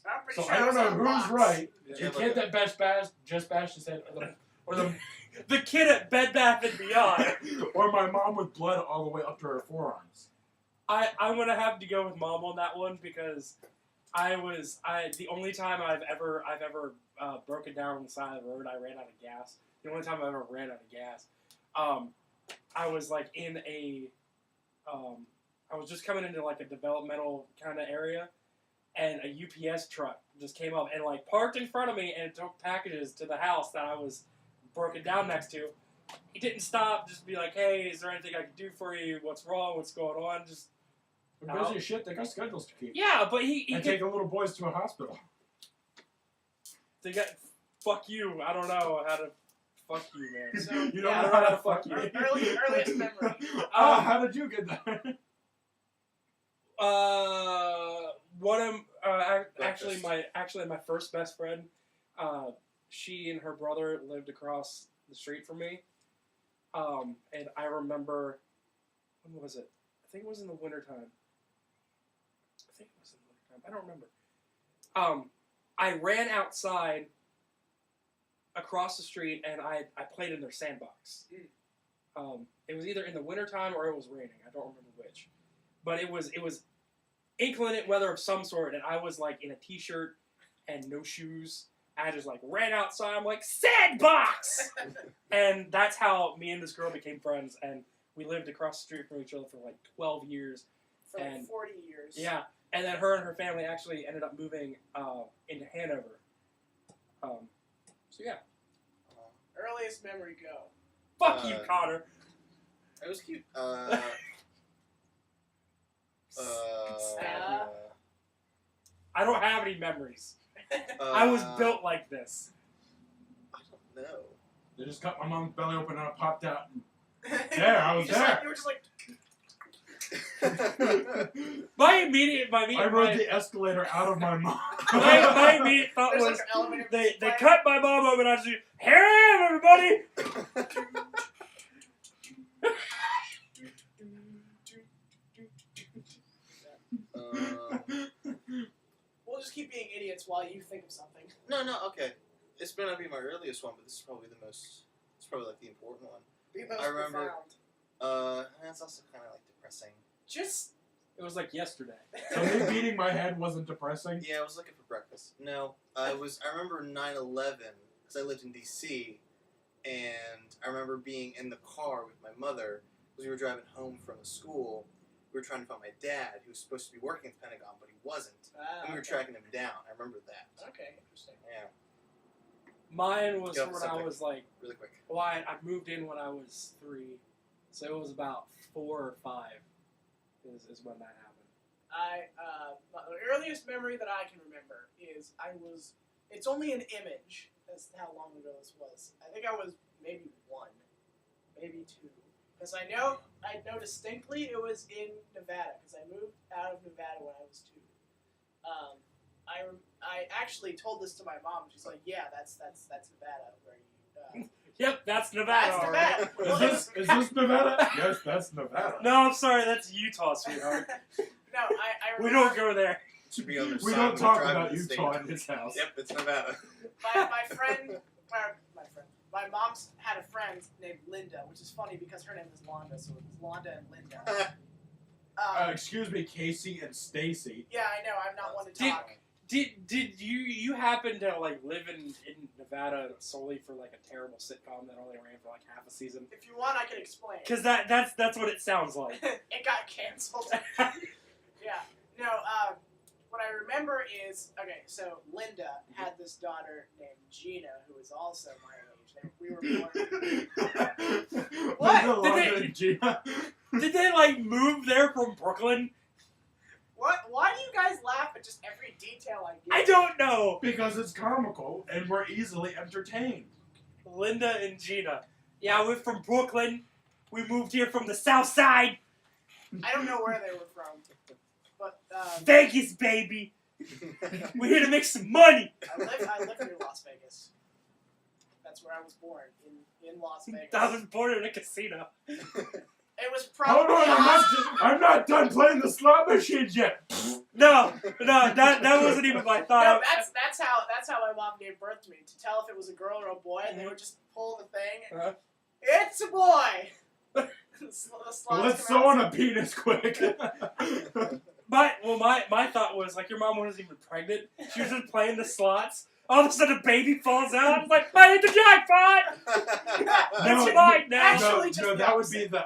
I'm pretty So sure I don't was know on who's rocks. right. Did The you have, kid like, that just bashed his head, or the The kid at Bed Bath & Beyond. or my mom with blood all the way up to her forearms. I'm gonna have to go with Mom on that one because the only time I've ever broken down on the side of the road, I ran out of gas. The only time I ever ran out of gas, I was like in a, I was just coming into like a developmental kind of area, and a UPS truck just came up and like parked in front of me and took packages to the house that I was broken down next to. He didn't stop, just be like, "Hey, is there anything I can do for you? What's wrong? What's going on?" Just They're busy as shit. They got schedules to keep. yeah, but he And could, take the little boys to a hospital. they got fuck you. I don't know how to fuck you, man. So, You don't yeah, know I don't how know to fuck you. Earliest memory. How did you get there? One of actually my first best friend, she and her brother lived across the street from me, and I remember, when was it? I think it was in the wintertime. I don't remember. I ran outside across the street and I played in their sandbox. It was either in the wintertime or it was raining. I don't remember which. But it was inclement weather of some sort, and I was like in a t-shirt and no shoes. I just like ran outside. I'm like, sandbox! And that's how me and this girl became friends, and we lived across the street from each other for like 12 years. For like And- 40 years. Yeah, and then her and her family actually ended up moving into Hanover. So yeah, Earliest memory go. fuck you, Connor. It was cute. I don't have any memories. I was built like this. I don't know. They just cut my mom's belly open and I popped out. Yeah, I was You just there. like, you were just like, I rode the escalator out of my mom. my immediate thought there's like was an elevator. they cut my mom open and I just here I am, everybody. We'll just keep being idiots while you think of something. No, okay. This may not be my earliest one, but this is probably the most. It's probably like the important one. Be most I remember- profound. And it's also kind of like depressing. Just It was like yesterday. So me beating my head wasn't depressing? Yeah, I was looking for breakfast. No, I remember 9/11 because I lived in D.C. and I remember being in the car with my mother because we were driving home from school. We were trying to find my dad, who was supposed to be working at the Pentagon, but he wasn't. And we were tracking him down. I remember that. Okay, interesting. Yeah, Mine was Go, when something. I was like, really quick. well, I moved in when I was 3, so it was about 4 or 5 is when that happened. The earliest memory that I can remember is it's only an image as to how long ago this was. I think I was maybe 1, maybe 2. Because I know distinctly it was in Nevada, because I moved out of Nevada when I was 2. I actually told this to my mom. She's like, "Yeah, that's Nevada, where you." Yep, that's Nevada. That's all right. Nevada. Is this Nevada? Yes, that's Nevada. No, I'm sorry, that's Utah, sweetheart. No, I We remember don't go there. Should be on their We side don't when talk they're driving about to the Utah state. in his house. Yep, it's Nevada. My mom's had a friend named Linda, which is funny because her name is Londa, so it was Londa and Linda. Excuse me, Casey and Stacy. Yeah, I know. I'm not one to Did- talk. Did you happen to like live in Nevada solely for like a terrible sitcom that only ran for like half a season? If you want, I can explain. Because that's what it sounds like. It got canceled. Yeah. No, what I remember is, okay, so Linda had this daughter named Gina, who was also my age. We were born... What? Did they like move there from Brooklyn? What? Why do you guys laugh at just every detail I give? I don't know. Because it's comical and we're easily entertained. Linda and Gina. Yeah, we're from Brooklyn. We moved here from the South Side. I don't know where they were from. But, Vegas, baby. We're here to make some money. I live near Las Vegas. That's where I was born, in Las Vegas. I was born in a casino. It was Hold probably... on, I'm not done playing the slot machines yet. No, that wasn't even my No, thought. that's how my mom gave birth to me. To tell if it was a girl or a boy, and they would just pull the thing. Uh-huh. It's a boy. The slots Let's come sew out. on a penis quick. My thought was like your mom wasn't even pregnant. She was just playing the slots. All of a sudden, a baby falls out. I was like, I hit the jackpot. It's mine now. Actually, just the that would opposite. be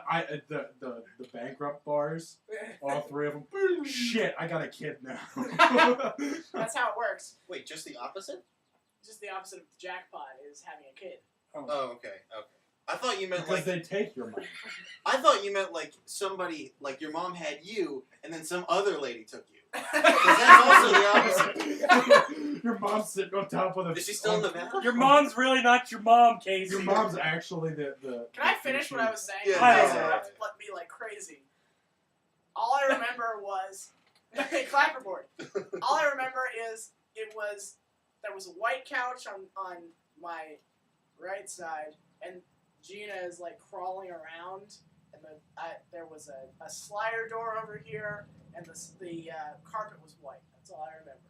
the bankrupt bars. All 3 of them. Shit, I got a kid now. That's how it works. Wait, just the opposite? Just the opposite of the jackpot is having a kid. Oh, okay. I thought you meant Because like they take your money. I thought you meant like somebody like your mom had you and then some other lady took you. Because that's also the opposite. Your mom's sitting on top of the. Is she still in Nevada? Your mom's really not your mom, Casey. Your mom's actually the. Can I finish what I was saying? Yeah, You guys yeah. have to let me like crazy. All I remember was clapperboard. All I remember is there was a white couch on my right side, and Gina is like crawling around, and there was a slider door over here, and the carpet was white. That's all I remember.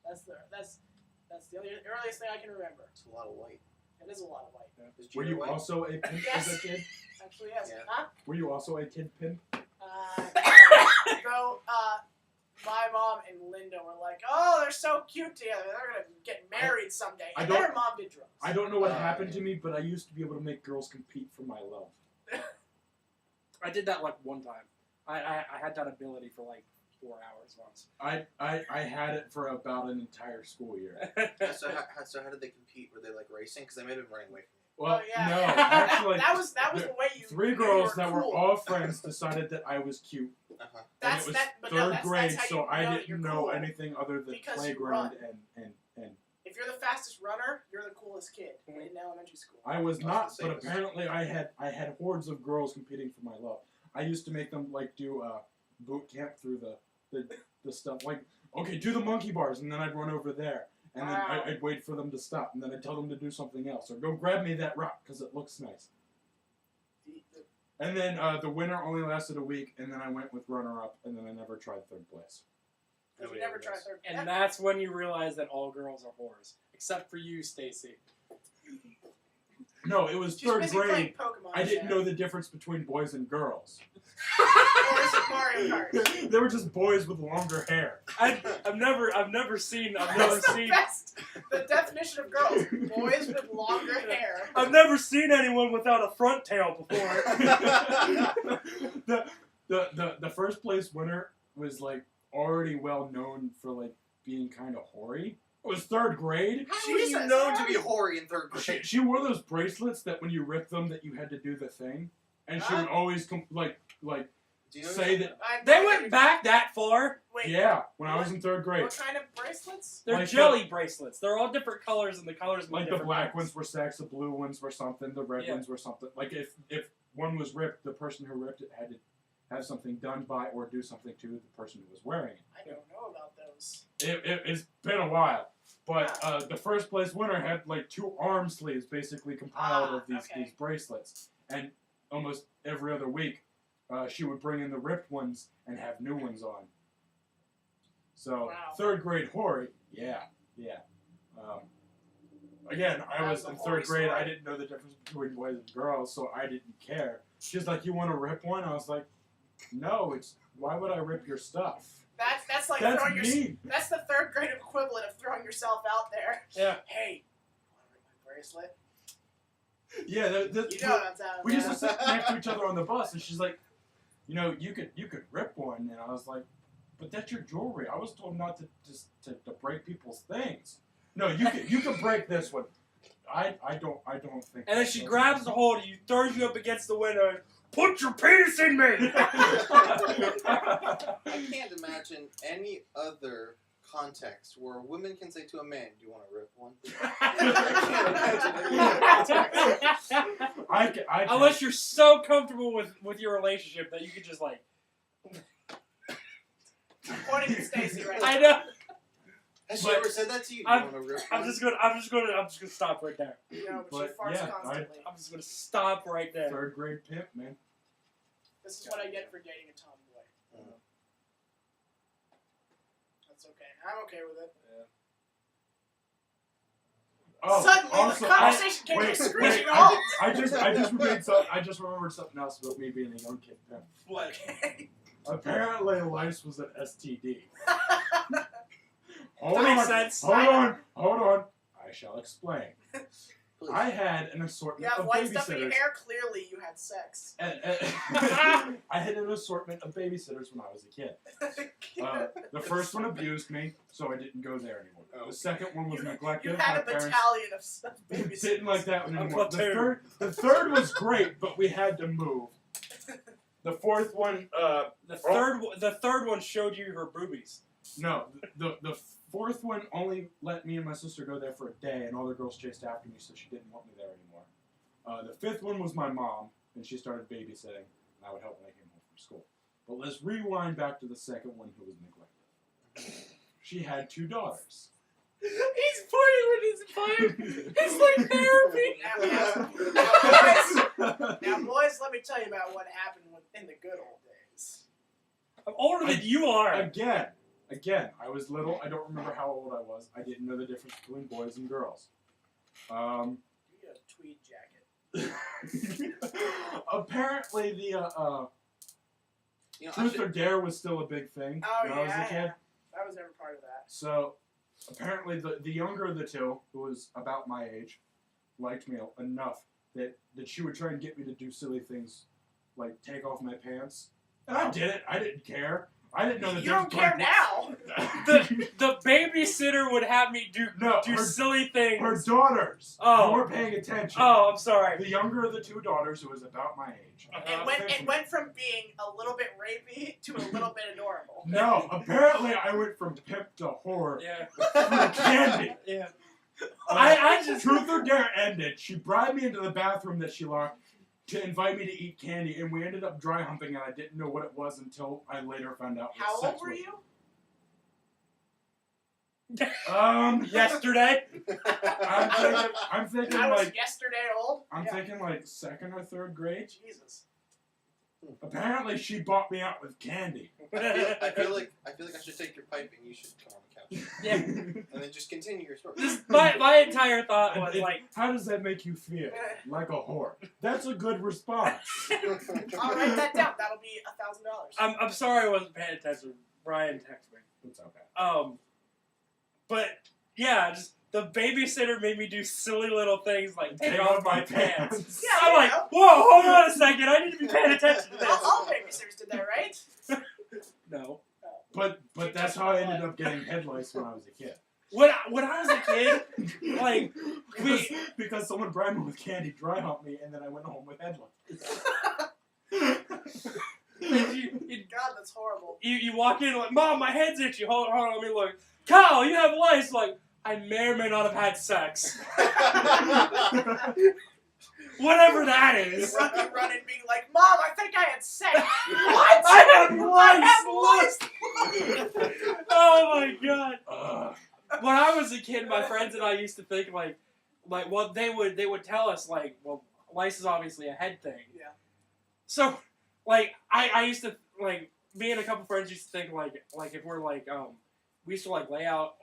That's the earliest thing I can remember. It's a lot of white. It is a lot of white. Is Were Gina you white? also a pimp Yes. as a kid? Actually, yes. Yeah. Huh? Were you also a kid pimp? Though my mom and Linda were like, "Oh, they're so cute together. They're gonna get married someday." I And don't- their mom did drugs. I don't know what happened to me, but I used to be able to make girls compete for my love. I did that like one time. I had that ability for like 4 hours once. I had it for about an entire school year. So how did they compete? Were they like racing? Because they may have been running away from Well, Oh, yeah. no, actually, that was the way you. 3 you girls that were cool. all friends decided that I was cute. you. Uh-huh. That's and it was that. But 3rd no, that's grade, how so you I know that didn't you're know cool. anything other than Because you playground run. and If you're the fastest runner, you're the coolest kid in elementary school. I was not, the but safest. apparently I had hordes of girls competing for my love. I used to make them like do boot camp through the stuff. Like, okay, do the monkey bars, and then I'd run over there, and then Wow. I'd wait for them to stop, and then I'd tell them to do something else, or go grab me that rock because it looks nice. And then the winner only lasted a week, and then I went with runner-up, and then I never tried 3rd place. Because you never tried third. And that's when you realize that all girls are whores, except for you, Stacy. No, it was She's third busy grade. playing Pokemon. I didn't Chat. know the difference between boys and girls. Or is it Mario Kart? They were just boys with longer hair. I've never seen. Best. The definition of girls: boys with longer hair. I've never seen anyone without a front tail before. The first place winner was like already well known for like being kind of hoary. It was third grade. How were you known to be hoary in third grade? She wore those bracelets that when you ripped them that you had to do the thing, and she would always Do you know say that. They went back that far. Wait, Yeah, when I was in third grade. what kind of bracelets? They're Like jelly bracelets. They're all different colors, and the colors mean Like the different black things. ones were sex, the blue ones were something, the red ones were something. Like if one was ripped, the person who ripped it had to have something done by or do something to the person who was wearing it. I don't know about those. It's been a while, but the first place winner had like 2 arm sleeves basically compiled of these bracelets, and almost every other week she would bring in the ripped ones and have new ones on. So Wow. third grade hoary, yeah. Again, I was in third grade. I didn't know the difference between boys and girls, so I didn't care. She's like, "You want to rip one?" I was like, "No, why would I rip your stuff?" That's like That's throwing mean. That's the third grade equivalent of throwing yourself out there. Yeah. Hey, want to rip my bracelet? Yeah, You know what I'm talking we just about. were sitting next to each other on the bus, and she's like, "You know, you could rip one," and I was like, "But that's your jewelry. I was told not to break people's things." No, you can break this one. I don't think. And then she grabs the hold of you, throws you up against the window, and put your penis in me. I can't imagine any other context where a woman can say to a man, "Do you want to rip one?" I can. Unless you're so comfortable with your relationship that you could just like. Pointing at Stacy right now. I know. Has she But ever said that to you? I'm- You want to rip I'm one? just gonna stop right there. No, but she But, farts yeah, constantly. I'm just gonna stop right there. Third grade pimp, man. This is what I get for dating a tomboy. Mhm. That's okay. I'm okay with it. Oh, Suddenly, also, the conversation came to a wait, screeching wait, halt. I just remembered something else about me being a young kid pimp. What? Apparently, lice was an STD. Hold That makes on, sense. hold on. I shall explain. Please. I had an You assortment have of white stuff in your babysitters. hair. Clearly, you had sex. I had an assortment of babysitters when I was a kid. The first one abused me, so I didn't go there anymore. Oh. The second one was neglected. You had My a parents battalion of stuff babies. didn't like that one anymore. platoon. The third was great, but we had to move. The fourth one, The third one showed you her boobies. no, the fourth one only let me and my sister go there for a day, and all the girls chased after me, so she didn't want me there anymore. The fifth one was my mom, and she started babysitting, and I would help when I came home from school. But let's rewind back to the second one who was neglected. She had 2 daughters. He's pointing with his pipe. It's like therapy. Now, boys, let me tell you about what happened in the good old days. I'm older than you are. Again, I was little. I don't remember how old I was. I didn't know the difference between boys and girls. You had a tweed jacket. Apparently, the You know, I truth should- or dare was still a big thing Oh, when I was a yeah, kid. yeah. I was never part of that. So, apparently, the younger of the two, who was about my age, liked me enough that she would try and get me to do silly things, like take off my pants. And I did it. I didn't care. I didn't know the You don't difference care now. The babysitter would have me do her silly things. Her daughters. Oh. You weren't paying attention. Oh, I'm sorry. The younger of the 2 daughters, who was about my age. It went from being a little bit rapey to a little bit adorable. No, apparently I went from pimp to whore Yeah. through candy. Yeah. I just Truth or Dare ended. She bribed me into the bathroom that she locked to invite me to eat candy, and we ended up dry humping, and I didn't know what it was until I later found out. How what sex old were was. you? Yesterday. I'm thinking I was like yesterday old. I'm Yeah. thinking like 2nd or 3rd grade. Jesus. Apparently, she bought me out with candy. I feel like I should take your pipe and you should come on the couch. Yeah. And then just continue your story. My entire thought was like, how does that make you feel? Like a whore. That's a good response. I'll write that down. That'll be $1,000. I'm sorry I wasn't paying attention. Brian texted me. It's okay. But yeah, just the babysitter made me do silly little things like take Take off off my my pants. pants. Yeah, I'm there like, you go. whoa, hold on a second, I need to be paying attention to this. All babysitters did that, right? No. But that's how I ended up getting head lice when I was a kid. When I was a kid, like, because someone bribed me with candy, dry humped me, and then I went home with head lice. God, that's horrible. you walk in like, Mom, my head's itchy. Hold on, let me look. Kyle, you have lice. Like, I may or may not have had sex. Whatever that is. You run and being like, Mom, I think I had sex. What? I have lice. Oh my god. When I was a kid, my friends and I used to think like well, they would tell us like, well, lice is obviously a head thing. Yeah. So, like, I used to like me and a couple friends used to think like if we're like we used to like lay out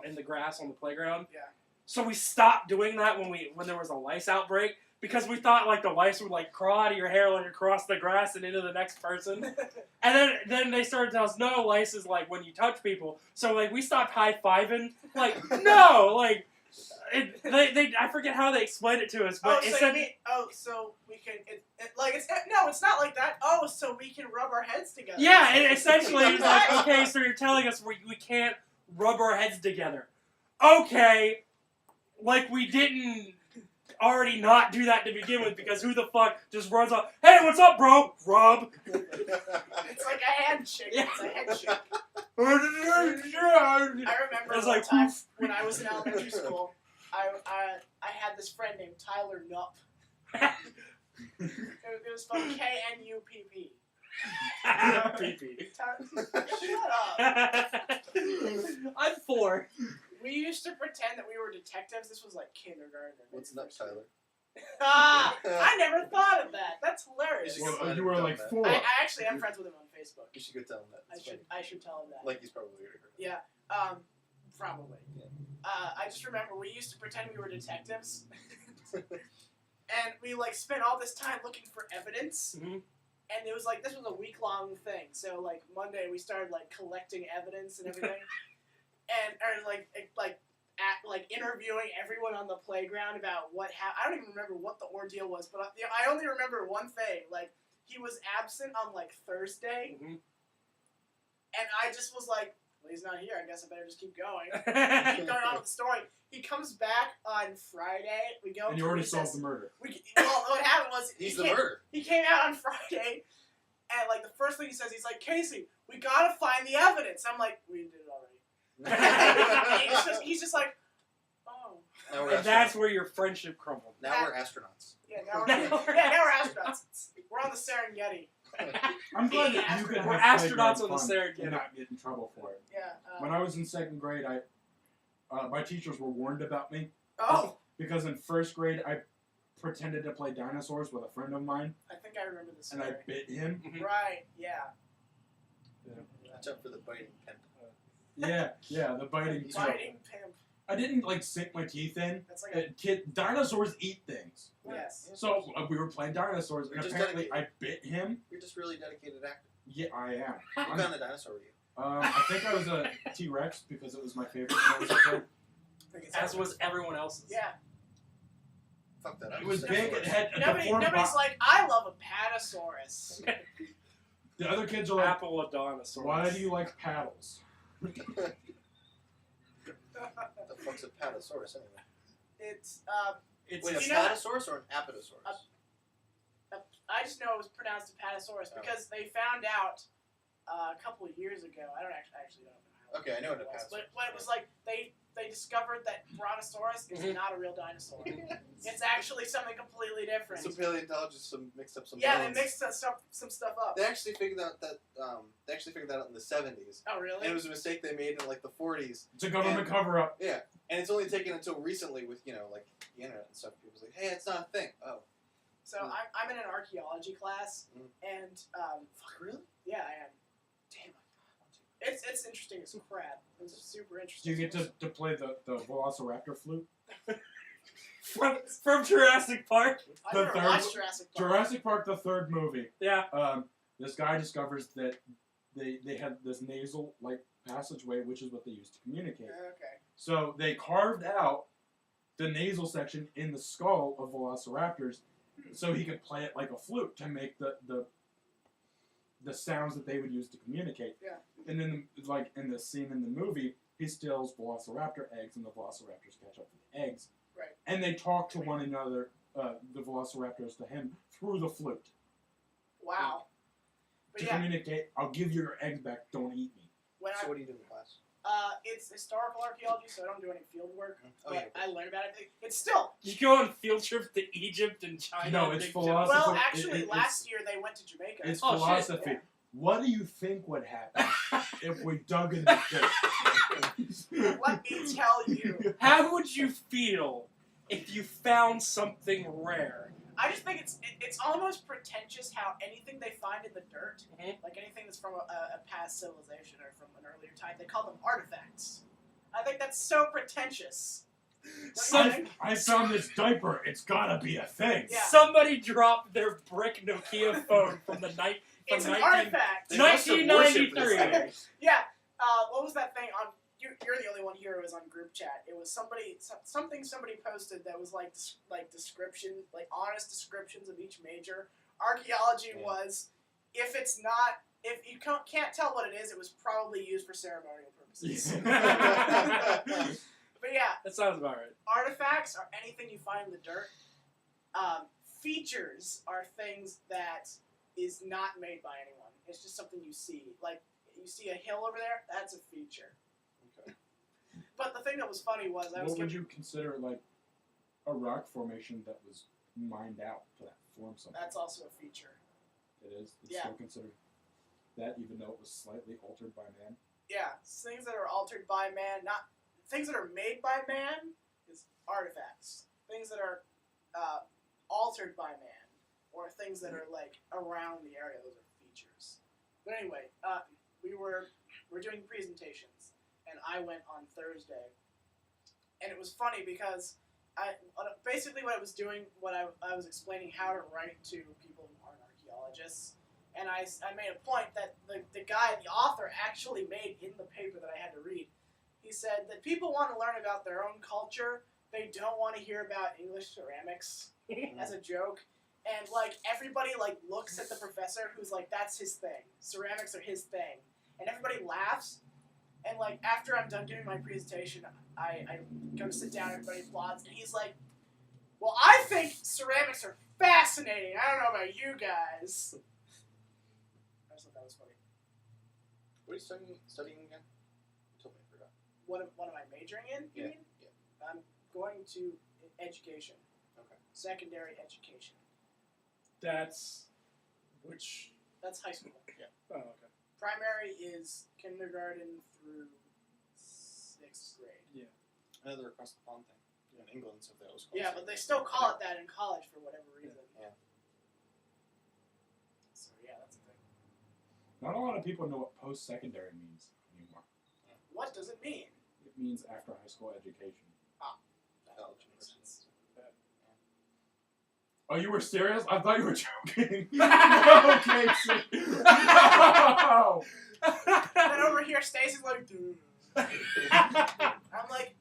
in the grass on the playground. Yeah. So we stopped doing that when there was a lice outbreak because we thought like the lice would like crawl out of your hair like across the grass and into the next person. And then they started to tell us no, lice is like when you touch people. So like we stopped high-fiving. Like no, like I forget how they explained it to us, but it said so we can it's not like that. Oh, so we can rub our heads together. yeah, it essentially it's like okay, so you're telling us we can't rub our heads together. Okay, like we didn't already not do that to begin with because who the fuck just runs off? Hey, what's up, bro? Rub. It's like a handshake. Yeah. It's a handshake. I I remember It's one like, time poof. when I was in elementary school, I had this friend named Tyler Nupp. It was spelled K-N-U-P-P. Pee-pee. Shut up. I'm 4. We used to pretend that we were detectives. This was like kindergarten. What's up, Tyler? I never thought of that. That's hilarious. Well, you were like 4. I actually am friends with him on Facebook. You should go tell him that. It's funny. I should tell him that. Like he's probably heard it. Yeah. Probably. Yeah. I just remember we used to pretend we were detectives, and we like spent all this time looking for evidence. Mhm. And it was like this was a week-long thing. So like Monday we started like collecting evidence and everything, and interviewing everyone on the playground about what happened. I don't even remember what the ordeal was, but I only remember one thing. Like he was absent on like Thursday, Mhm. and I just was like, well, he's not here. I guess I better just keep going. Keep going on with the story. He comes back on Friday. We go. And you to already recess. solved the murder. Well, what happened was He's the murderer. He came out on Friday, and like the first thing he says, he's like, "Casey, we gotta find the evidence." I'm like, "We did it already." he's just like, "Oh." Now we're And that's where your friendship crumbled. Now we're astronauts. Yeah, now we're astronauts. We're on the Serengeti. I'm glad that you could We're have astronauts playground on the fun Serengeti. and not get in trouble for it. Yeah. When I was in 2nd grade, my teachers were warned about me Oh, because in 1st grade I pretended to play dinosaurs with a friend of mine, I think I remember this and story. I bit him. Right. Yeah. Watch out for the biting pimp. Yeah, the biting. He's tail. Biting pimp. I didn't like sink my teeth in. That's like Dinosaurs eat things. yes. So we were playing dinosaurs, You're and just apparently I bit him. You're just really dedicated actor. Yeah, I am. What kind of dinosaur were you? I think I was a T-Rex because it was my favorite when I was a kid. As was everyone else's. Yeah. Fuck that. It was big. It had a deformed Nobody's body. like, I love a patasaurus. The other kids are like, Apollodonosaurus. why do you like paddles? The fuck's a patasaurus anyway? It's It's Wait, a you know- patasaurus or an apatosaurus? I just know it was pronounced a patasaurus because they found out a couple of years ago. I don't actually don't know how. Okay, I know what a it was, patasaurus. but it was like they discovered that brontosaurus is Mhm. not a real dinosaur. It's actually something completely different. Some paleontologists mixed up some Yeah, bones. they mixed some stuff up. They actually figured out that out in the 70s. Oh, really? And it was a mistake they made in like the 40s. It's a government And- cover-up. Yeah. And it's only taken until recently with, like the internet and stuff. People's like, hey, it's not a thing. Oh. So I'm in an archaeology class, and Fuck, really? yeah, I am. Damn. It's interesting as crap. It's super interesting. Do you get to play the Velociraptor flute? From Jurassic Park. I the never third- watched Jurassic Park. Jurassic Park, the third movie. Yeah. This guy discovers that they had this nasal like passageway, which is what they used to communicate. Okay. So they carved out the nasal section in the skull of velociraptors, so he could play it like a flute to make the sounds that they would use to communicate. Yeah. And then, like in the scene in the movie, he steals velociraptor eggs, and the velociraptors catch up with the eggs. Right. And they talk to one another, the velociraptors to him through the flute Wow. But to yeah, communicate. I'll give you your eggs back. Don't eat me. when So what do you do in class? it's historical archaeology, so I don't do any field work. Oh, But yeah. I learn about it. It's still. You go on field trips to Egypt and China. No, and it's Big philosophy. John. Well, actually, it's- last year they went to Jamaica. It's Oh, shit, philosophy. yeah. What do you think would happen if we dug in the dirt? Let me tell you. How would you feel if you found something rare? I just think it's almost pretentious how anything they find in the dirt, Mhm. like anything that's from a past civilization or from an earlier time, they call them artifacts. I think that's so pretentious. Don't you think? I found this diaper. It's gotta be a thing. Yeah. Somebody dropped their brick Nokia phone from the night. It's an 19 artifact. They must have worshipped this 1993. thing. Yeah. What was that thing on? You're the only one here who was on group chat. It was somebody posted that was like description, like honest descriptions of each major. Archaeology Yeah. was if you can't tell what it is, it was probably used for ceremonial purposes. But yeah, That sounds about right. artifacts are anything you find in the dirt. Features are things that is not made by anyone. It's just something you see. Like, you see a hill over there, that's a feature. Okay. But the thing that was funny was What would you consider like a rock formation that was mined out to form something? That's also a feature. It is. It's Yeah. still considered that, even though it was slightly altered by man. Yeah, things that are altered by man, not things that are made by man is artifacts. Things that are altered by man, or things that are like around the area, those are features. But anyway, we're doing presentations, and I went on Thursday, and it was funny because basically what I was doing, I was explaining how to write to people who aren't archaeologists. And I made a point that the author actually made in the paper that I had to read. He said that people want to learn about their own culture. They don't want to hear about English ceramics as a joke. And, like, everybody, like, looks at the professor who's like, that's his thing. Ceramics are his thing. And everybody laughs. And, like, after I'm done giving my presentation, I go to sit down, everybody applauds. And he's like, well, I think ceramics are fascinating. I don't know about you guys. I just thought that was funny. What are you studying again? You told me, I forgot. What am I majoring in, you Yeah, mean? I'm going to education. Okay. Secondary education. That's which. That's high school. Oh, okay. Primary is kindergarten through 6th grade. I know they're across the pond thing. In England, so that was called. Yeah, but they still call it that in college for whatever reason. Yeah. So yeah, that's a thing. Not a lot of people know what post-secondary means anymore. What does it mean? It means after high school education. That College, makes sense. Oh, you were serious? I thought you were joking. No, Casey. No! And over here, Stacy's like, dude. I'm like,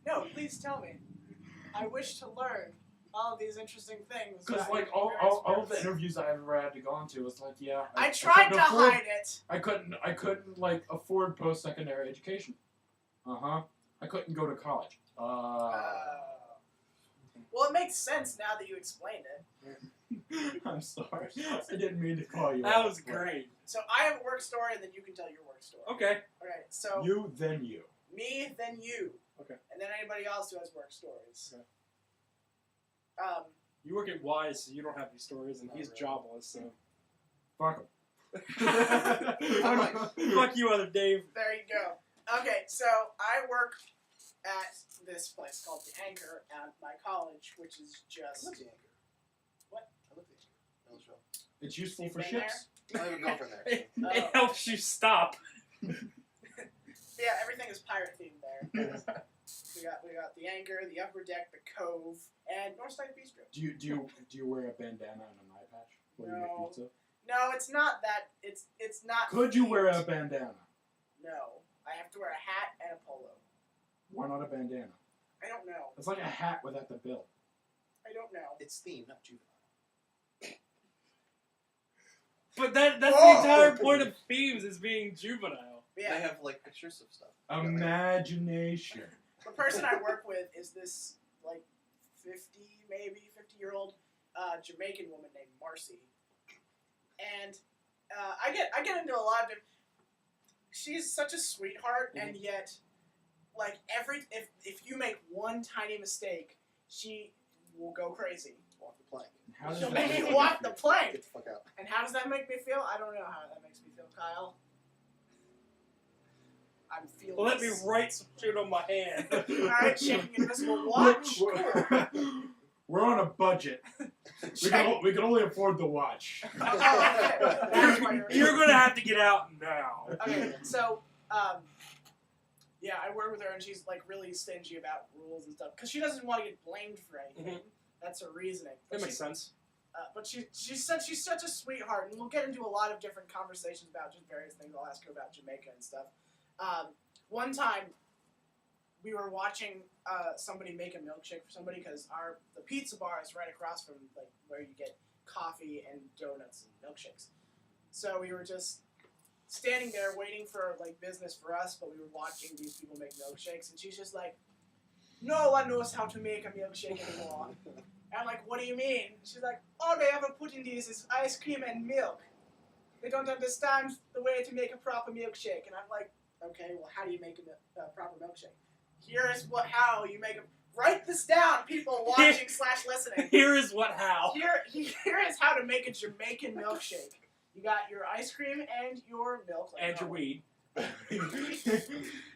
no, please tell me. I wish to learn all of these interesting things. Because about like your all various of the books. interviews I ever had to go on to was like, yeah. I tried couldn't to afford- hide it. I couldn't like afford post-secondary education. I couldn't go to college. Well, it makes sense now that you explained it. I'm sorry. I didn't mean to call you. That out, was but great. So I have a work story, and then you can tell your work story. Okay. Alright, so You, then you. me, then you. Okay. And then anybody else who has work stories. Okay. You work at Wise, so you don't have these stories, and Not he's really. jobless, so. Fuck 'em. Fuck you, other Dave. There you go. Okay, so I work at this place called The Anchor at my college, which is I just... love the Anchor. What? I with the anchor. It's useful for Been there? ships. I have a girlfriend there. It helps you stop. Yeah, everything is pirate themed there. we got the anchor, the upper deck, the cove, and Northside Bistro. Do you wear a bandana and an eye patch while you No. make pizza? No, it's not that. It's not. Could you wear a themed. bandana? No, I have to wear a hat and a polo. Why not a bandana? I don't know. It's like a hat without the bill. I don't know. It's themed, not juvenile. But that's the Oh! entire point of themes is being juvenile. Yeah, They have like pictures of stuff. Imagination. the person I work with is this like 50-year-old Jamaican woman named Marcy, and I get into a lot of. She's such a sweetheart, and yet, like if you make one tiny mistake, she will go crazy. Walk the plank. How does She'll that make me make walk you the feel? plank. Get the fuck out. And how does that make me feel? I don't know how that makes me feel, Kyle. I'm feeling. Let me write some shit on my hand. Alright, checking invisible watch. We're on a budget. We can only afford the watch. That's why You're gonna have to get out now. Okay, so, yeah, I work with her and she's like really stingy about rules and stuff because she doesn't want to get blamed for anything. That's her reasoning. That makes sense. But she said she's such a sweetheart, and we'll get into a lot of different conversations about just various things. I'll ask her about Jamaica and stuff. One time, we were watching somebody make a milkshake for somebody because the pizza bar is right across from like where you get coffee and donuts and milkshakes. So we were just standing there waiting for like business for us, but we were watching these people make milkshakes, and she's just like, "No one knows how to make a milkshake anymore." And I'm like, "What do you mean?" She's like, "All they ever put in these is ice cream and milk. They don't understand the way to make a proper milkshake." And I'm like, "Okay, well, how do you make a proper milkshake? Here is how you make a. Write this down, people watching / listening. Here is how. Here is how to make a Jamaican milkshake. You got your ice cream and your milk. Like And your weed. This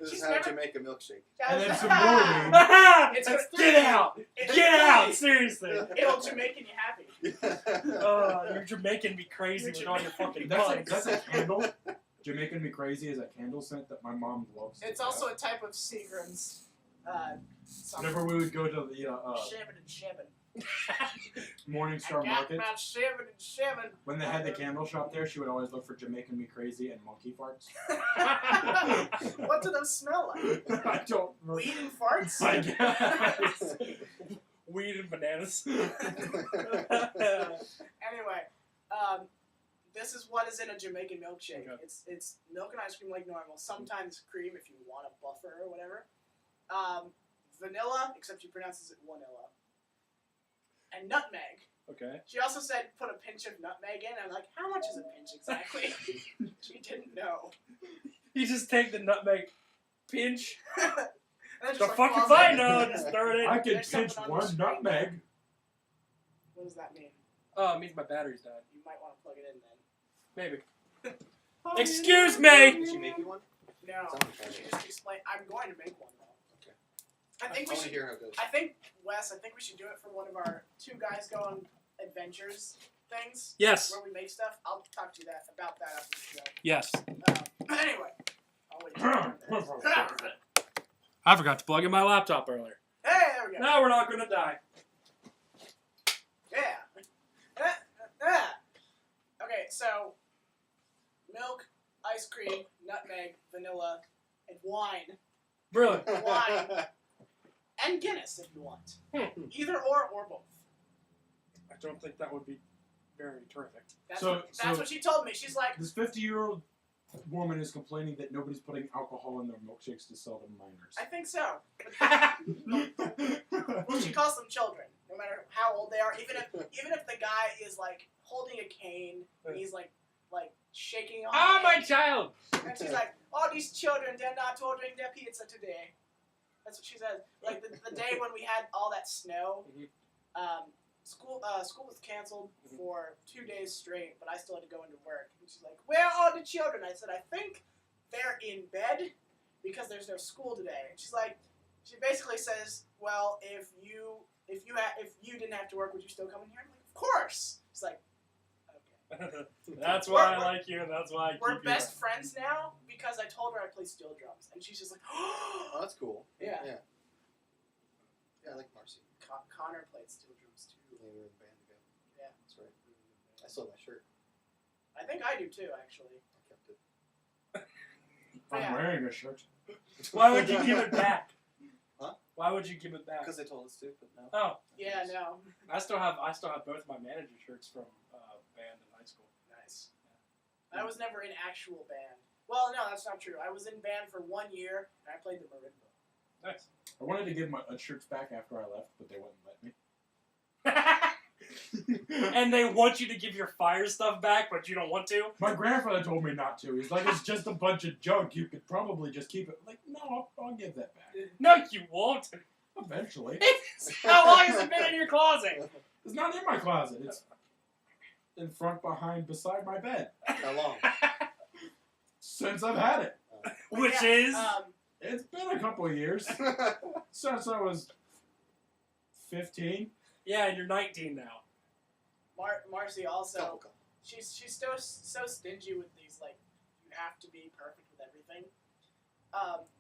She's is how never- to make a milkshake. And then some more weed. It's Get out! Get out! Seriously. It'll Jamaican you happy. You're Jamaican me crazy with all your fucking That's a puns. candle. Jamaican Me Crazy is a candle scent that my mom loves. to It's have. also a type of Seagram's. Whenever we would go to the Shabbin and shabbin. Morningstar I got Market, my shabbin and shabbin. when they had the candle shop there, she would always look for Jamaican Me Crazy and monkey farts. What do those smell like? I don't know. Weed and farts? I guess. Weed and bananas. Anyway, this is what is in a Jamaican milkshake. Okay. It's milk and ice cream like normal. Sometimes cream if you want a buffer or whatever. Vanilla, except she pronounces it vanilla. And nutmeg. Okay. She also said put a pinch of nutmeg in. I'm like, how much is a pinch exactly? She didn't know. You just take the nutmeg pinch. And then The just, fuck if falls I in. know? Just throw it I in. could There's pinch something on the one screen. nutmeg. What does that mean? Oh, it means my battery's died. You might want to plug it in then. Maybe. Excuse me! Did she make you one? No. Someone tried She it. just explained. I'm going to make one though. Okay. I think we I want to should. hear how it goes. I think Wes. I think we should do it for one of our two guys go on adventures things Yes. where we make stuff. I'll talk to you about that after the show. Yes. Anyway. I'll wait. I forgot to plug in my laptop earlier. Hey, there we go. Now we're not gonna die. Yeah. Okay, so milk, ice cream, nutmeg, vanilla, and wine. Brilliant. Wine. And Guinness if you want. Either or both. I don't think that would be very terrific. That's So- what she told me. She's like, This 50-year-old woman is complaining that nobody's putting alcohol in their milkshakes to sell to minors. I think so. Well, she calls them children, no matter how old they are. Even if the guy is like holding a cane, and he's like shaking on. Ah, it, my child! And she's like, "Oh, these children, they're not ordering their pizza today." That's what she says. Like the day when we had all that snow, school was canceled for 2 days straight, but I still had to go into work. And she's like, "Where are the children?" I said, "I think they're in bed because there's no school today." And she's like, she basically says, "Well, if you didn't have to work, would you still come in here?" I'm like, "Of course." It's like, okay. That's why I like you, and that's why I keep We're you best around. friends now because I told her I play steel drums, and she's just like, Oh, that's cool. Yeah. Yeah. Yeah, I like Marcy. Connor played steel drums too. Yeah, we were in the band together. Yeah. That's right. I still have my shirt. I think I do too, actually. I kept it. I'm Yeah. wearing a shirt. Why would you give it back? Huh? Why would you give it back? Because they told us to, but no. Oh, Yeah, no. I still have both my manager shirts from band in high school. Nice. I was never in actual band. Well, no, that's not true. I was in band for 1 year, and I played the marimba. Nice. I wanted to give my shirts back after I left, but they wouldn't let me. And they want you to give your fire stuff back, but you don't want to? My grandfather told me not to. He's like, it's just a bunch of junk. You could probably just keep it. I'm like, no, I'll give that back. No, you won't. Eventually. How long has it been in your closet? It's not in my closet. It's in front, behind, beside my bed. How long? Since I've had it. Which Yeah, is? It's been a couple of years. Since I was 15. Yeah, and you're 19 now. Marcy also, Couple. she's so stingy with these, like, you have to be perfect with everything.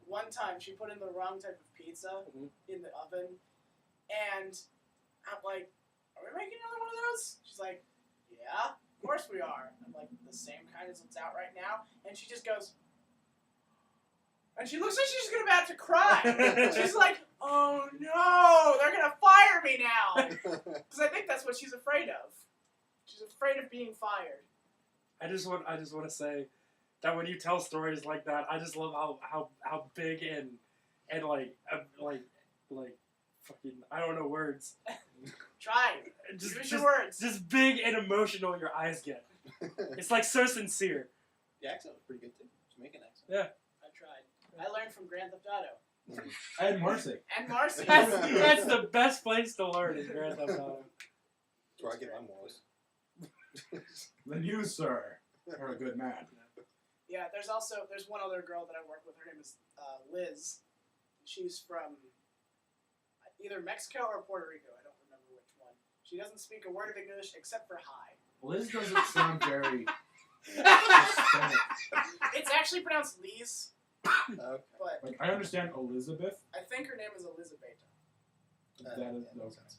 One time she put in the wrong type of pizza in the oven, and I'm like, are we making another one of those? She's like, yeah, of course we are. I'm like, the same kind as what's out right now, and she just goes, and she looks like she's about to cry. She's like, oh no, they're gonna fire me now. Because I think that's what she's afraid of. She's afraid of being fired. I just want to say that when you tell stories like that, I just love how big and like fucking, I don't know words. Try. Use your words. Just big and emotional your eyes get. It's like so sincere. The accent was pretty good too. Jamaican accent. Yeah. I tried. I learned from Grand Theft Auto. And Marcy. And Marcy. That's the best place to learn is Grand Theft Auto. That's where I get my morals. Then you, sir, are a good man. Yeah, there's one other girl that I work with. Her name is Liz. She's from either Mexico or Puerto Rico. I don't remember which one. She doesn't speak a word of English except for hi. Liz doesn't sound very Hispanic. It's actually pronounced Liz, Okay. but Like, I understand Elizabeth. I think her name is Elizabeta. That is makes okay. sense.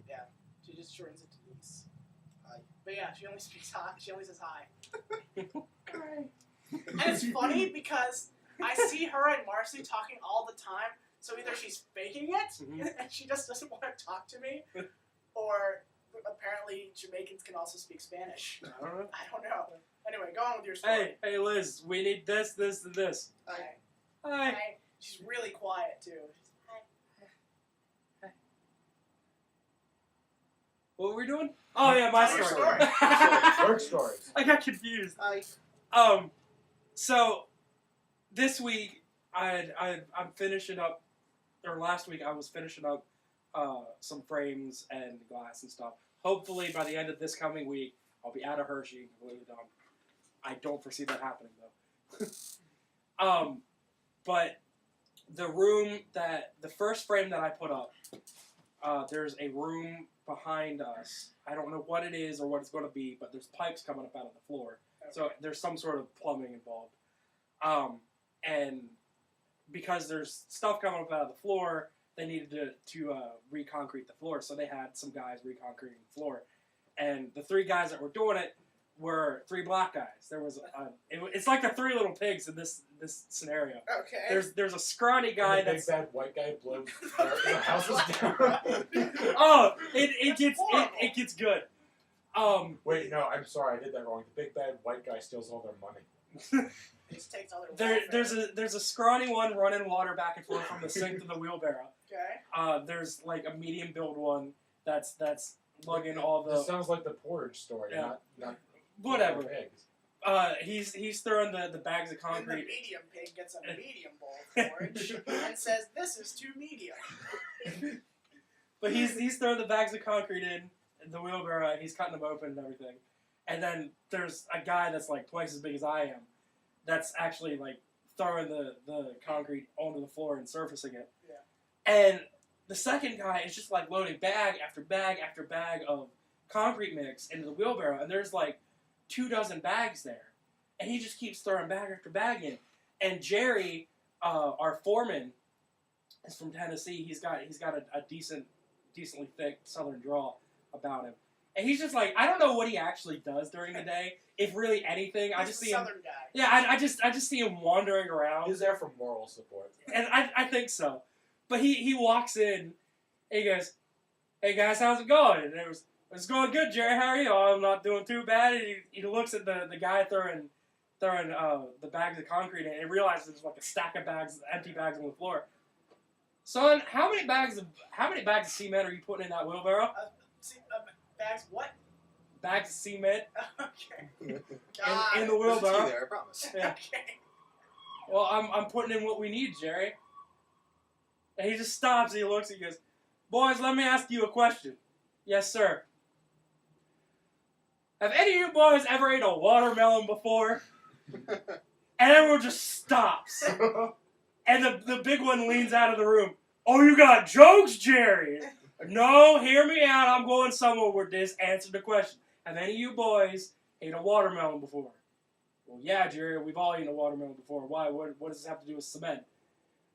Yeah, she just shortens it to Liz. Hi. But yeah, she only speaks hi. She only says hi. And it's funny because I see her and Marcy talking all the time. So either she's faking it and she just doesn't want to talk to me, or apparently Jamaicans can also speak Spanish. I don't know. I don't know. Anyway, go on with your story. Hey Liz, we need this, this, and this. Hi. Hi. Hi. She's really quiet too. Hi. What were we doing? Oh yeah, my Tell your story. story. Work stories. I got confused. Hi. So this week I'm finishing up, or last week I was finishing up some frames and glass and stuff. Hopefully by the end of this coming week I'll be out of Hershey and completely done. I don't foresee that happening though. But the first frame that I put up, there's a room behind us. I don't know what it is or what it's going to be, but there's pipes coming up out of the floor. Okay. So there's some sort of plumbing involved. And because there's stuff coming up out of the floor, they needed to reconcrete the floor. So they had some guys reconcreting the floor. And the three guys that were doing it were three black guys. There was it's like the Three Little Pigs in this scenario. Okay. There's a scrawny guy And the that's big bad white guy blows the houses down. oh it gets good. Wait, no, I'm sorry, I did that wrong. The big bad white guy steals all their money. He just takes all their There's a scrawny one running water back and forth from the sink to the wheelbarrow. Okay. There's like a medium build one that's lugging all the This sounds like the porridge story, Yeah. not whatever. Pigs. He's throwing the bags of And the concrete. medium pig gets a medium bowl of porridge and says, "This is too medium." But he's throwing the bags of concrete in the wheelbarrow and he's cutting them open and everything. And then there's a guy that's like twice as big as I am that's actually like throwing the concrete onto the floor and surfacing it. Yeah. And the second guy is just like loading bag after bag after bag of concrete mix into the wheelbarrow, and there's like 24 bags there, and he just keeps throwing bag after bag in. And Jerry, our foreman, is from Tennessee. He's got a decently thick Southern drawl about him, and he's just like, I don't know what he actually does during the day, if really anything. I just see him. Southern guy. Yeah, I just see him wandering around. He's there for moral support. And I think so. But he walks in and he goes, "Hey guys, how's it going?" And it's going good, Jerry. How are you? "Oh, I'm not doing too bad." And he looks at the guy throwing the bags of concrete in, and he realizes there's like a stack of empty bags on the floor. "Son, how many bags of cement are you putting in that wheelbarrow?" Bags what? Bags of cement Okay. in the wheelbarrow. There, I promise. Yeah. Okay. "Well, I'm putting in what we need, Jerry." And he just stops and he looks and he goes, "Boys, let me ask you a question." "Yes, sir." "Have any of you boys ever ate a watermelon before?" And everyone just stops. And the big one leans out of the room. "Oh, you got jokes, Jerry?" "No, hear me out. I'm going somewhere with this. Answer the question. Have any of you boys ate a watermelon before?" "Well, yeah, Jerry, we've all eaten a watermelon before. Why? What does this have to do with cement?"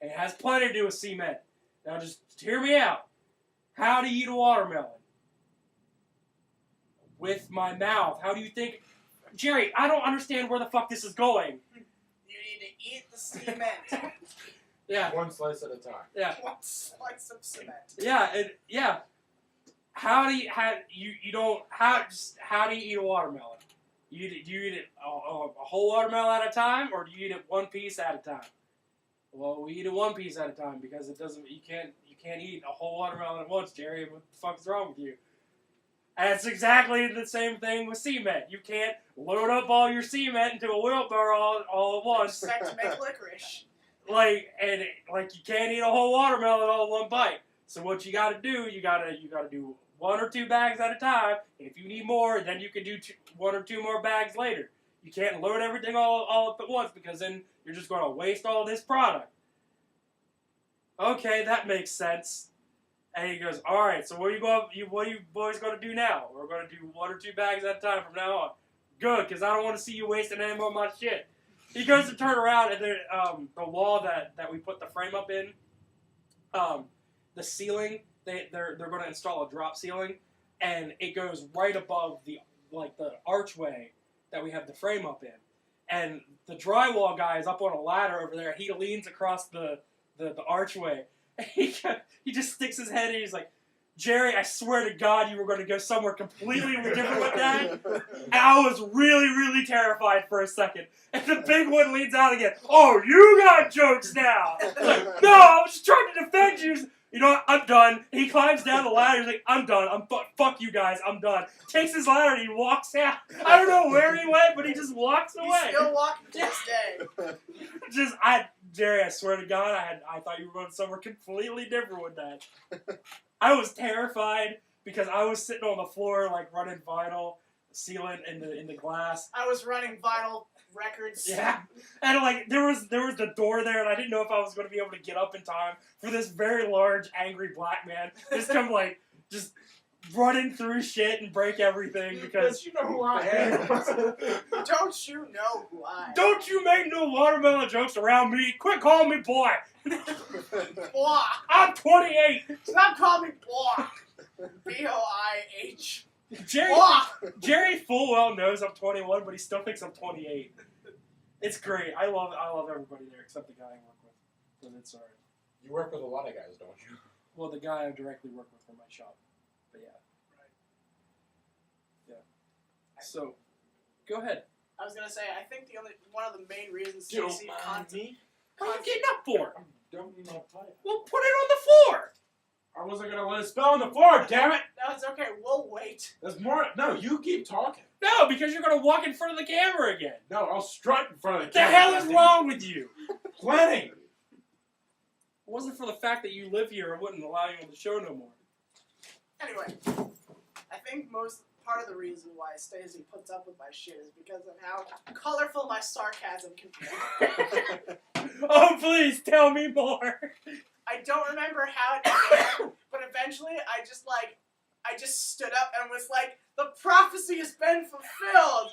"And it has plenty to do with cement. Now just hear me out. How do you eat a watermelon?" "With my mouth." "How do you think?" "Jerry, I don't understand where the fuck this is going." You need to eat the cement. Yeah. One slice at a time. Yeah. One slice of cement. Yeah. How do you eat a watermelon? Do you eat it a whole watermelon at a time, or do you eat it one piece at a time? "Well, we eat it one piece at a time because you can't eat a whole watermelon at once, Jerry. What the fuck is wrong with you?" And it's exactly the same thing with cement. You can't load up all your cement into a wheelbarrow all at once. Expect to make licorice. You can't eat a whole watermelon all in one bite. So what you gotta do, you gotta do 1 or 2 bags at a time. If you need more, then you can do 1 or 2 more bags later. You can't load everything all up at once, because then you're just gonna waste all this product. "Okay, that makes sense." And he goes, "All right, so what are you boys gonna do now?" "We're gonna do 1 or 2 bags at a time from now on." "Good, because I don't want to see you wasting any more of my shit." He goes to turn around, and the wall that we put the frame up in, the ceiling, they're going to install a drop ceiling, and it goes right above the archway that we have the frame up in. And the drywall guy is up on a ladder over there. He leans across the archway. And he just sticks his head in. He's like, "Jerry, I swear to God you were going to go somewhere completely different with that." And I was really, really terrified for a second. And the big one leans out again. "Oh, you got jokes now." I'm like, "No, I was just trying to defend you." "You know what? I'm done." And he climbs down the ladder. He's like, "I'm done. Fuck you guys. I'm done." Takes his ladder and he walks out. I don't know where he went, but he just walks away. He's still walking to this day. Jerry, I swear to God, I thought you were going somewhere completely different with that. I was terrified because I was sitting on the floor running vinyl, sealant in the glass. I was running vinyl records. Yeah, and there was the door there, and I didn't know if I was going to be able to get up in time for this very large, angry black man just come just running through shit and break everything because you know who I am. Don't you know who I am? Don't you make no watermelon jokes around me. Quit calling me boy. Boy. I'm 28. Stop calling me boy. B-O-I-H. Jerry full well knows I'm 21, but he still thinks I'm 28. It's great. I love everybody there except the guy I work with. But it's alright. You work with a lot of guys, don't you? Well, the guy I directly work with from my shop. But yeah. Yeah. So, go ahead. I was gonna say, I think one of the main reasons Don't Stacey mind me. What are you getting up for? Don't need my pipe. Well, put it on the floor. I wasn't gonna let it spill on the floor, damn it! No, it's okay. We'll wait. There's more. No, you keep talking. No, because you're going to walk in front of the camera again. No, I'll strut in front of the What the camera. hell is wrong with you? Planning. If it wasn't for the fact that you live here, I wouldn't allow you on the show no more. Anyway, I think part of the reason why Stacey puts up with my shit is because of how colorful my sarcasm can be. Oh, please tell me more. I don't remember how it began, but eventually I just I just stood up and was like, the prophecy has been fulfilled.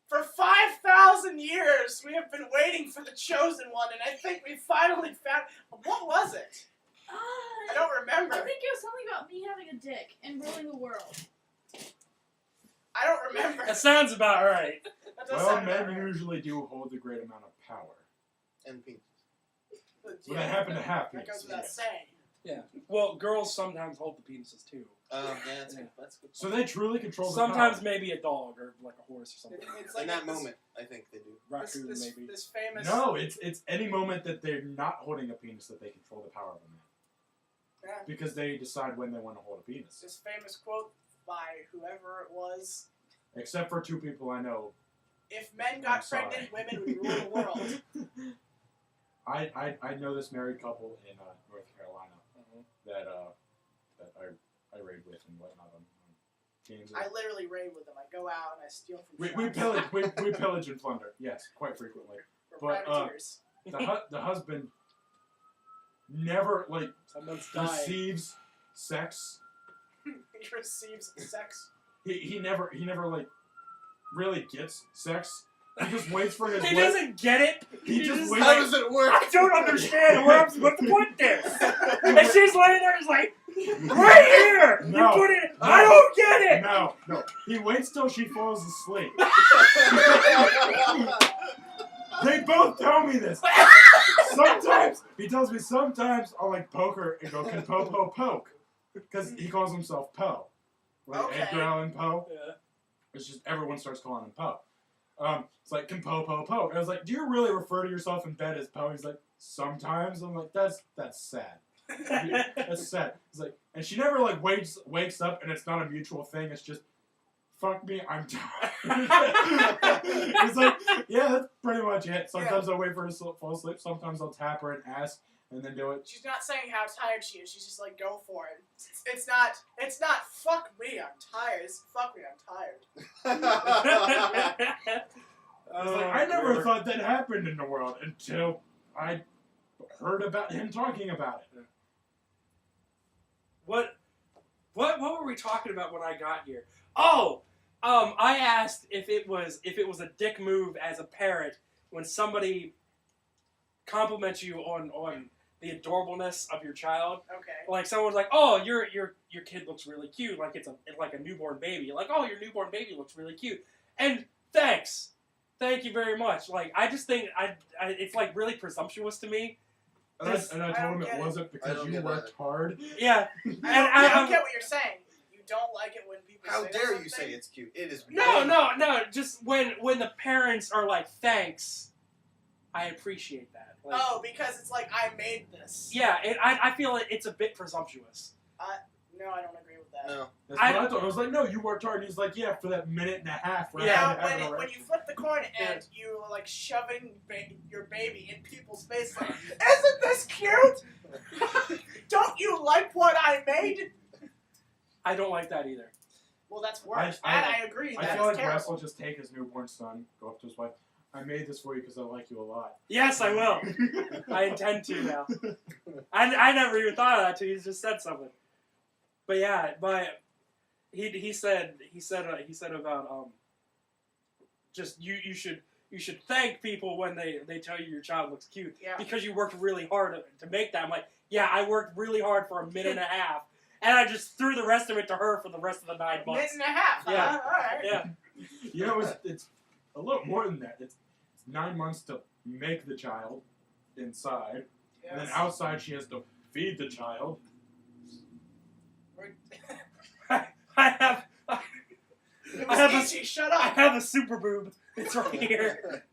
For 5,000 years, we have been waiting for the chosen one, and I think we finally found... What was it? I don't remember. I think it was something about me having a dick and ruling the world. I don't remember. That sounds about right. That does Well, sound men about right. usually do hold a great amount of power. And penis. But, Well, they happen to have That goes penises, without yes. saying. Yeah. Well, girls sometimes hold the penises too. Yeah, that's good. That's good. So they truly control the Sometimes power. maybe a dog or like a horse or something. It's In like that this, moment, I think they do. Raccoon maybe. this famous... No, it's any moment that they're not holding a penis that they control the power of a man. Yeah. Because they decide when they want to hold a penis. This famous quote by whoever it was: Except for two people I know. "If men I'm got sorry. pregnant, women would rule the world." I know this married couple in North Carolina that I raid with and whatnot on games. I literally raid with them. I go out and I steal from We shops pillage we pillage and plunder. Yes, quite frequently. for but, privateers. The husband never Someone's dying. receives sex. He receives sex. He never really gets sex. He just waits for his He wife. doesn't get it. He just waits. How does it work? I don't understand where I'm supposed to put this. And she's laying there, just like, right here. No. You put it. No. I don't get it. No. He waits till she falls asleep. They both tell me this. Sometimes he tells me. Sometimes I'll poke her and go, "Can Poe poke?" Because he calls himself Poe. Like Okay. Edgar Allan Poe. Yeah. It's just everyone starts calling him Poe. It's like, "Can Poe poke?" And I was like, "Do you really refer to yourself in bed as Poe?" He's like, "Sometimes." I'm like, That's sad. That's sad." He's like, and she never wakes up and it's not a mutual thing. It's just, "Fuck me, I'm tired." He's like, "Yeah, that's pretty much it." Sometimes I'll wait for her to fall asleep. Sometimes I'll tap her and ask and then do it. She's not saying how tired she is. She's just like, "Go for it." It's not. "Fuck me, I'm tired." It's "Fuck me, I'm tired." I was like, I never thought that happened in the world until I heard about him talking about it. What were we talking about when I got here? Oh, I asked if it was a dick move as a parent when somebody compliments you on the adorableness of your child. Okay. Like someone's like, "Oh, your kid looks really cute." Like it's like a newborn baby. Like, "Oh, your newborn baby looks really cute." And thanks. Thank you very much. Like, I just think it's like really presumptuous to me. And I told him don't it get it. wasn't I because don't you get worked that. hard. Yeah. I don't get what you're saying. You don't like it when people How say dare something? you say it's cute? It is. No. Just when the parents are like, "Thanks," I appreciate that. Like, Oh, because it's like, I made this. yeah. I feel it's a bit presumptuous. No, I don't agree with that. No. That's what I thought. I was like, "No, you worked hard." And he's like, "Yeah, for that minute and a half." Where Yeah. I had to have an When erection." you flip the coin and you like shoving your baby in people's faces, like, "Isn't this cute? Don't you like what I made?" I don't like that either. Well, that's worse. I I agree. I That's feel like terrible. Wes will just take his newborn son, go up to his wife. "I made this for you because I like you a lot." Yes, I will. I intend to now. I never even thought of that till you just said something. But yeah, he said about just you should thank people when they tell you your child looks cute, Yeah. because you worked really hard to make that. I'm like, yeah, I worked really hard for a minute and a half, and I just threw the rest of it to her for the rest of the 9 Minute months. and a half. Yeah. Huh? All right. Yeah. You know, it's a little more than that. It's 9 months to make the child inside, and then Yes. outside she has to feed the child. I have It I have was a- easy. Shut I up. have a super boob. It's right here.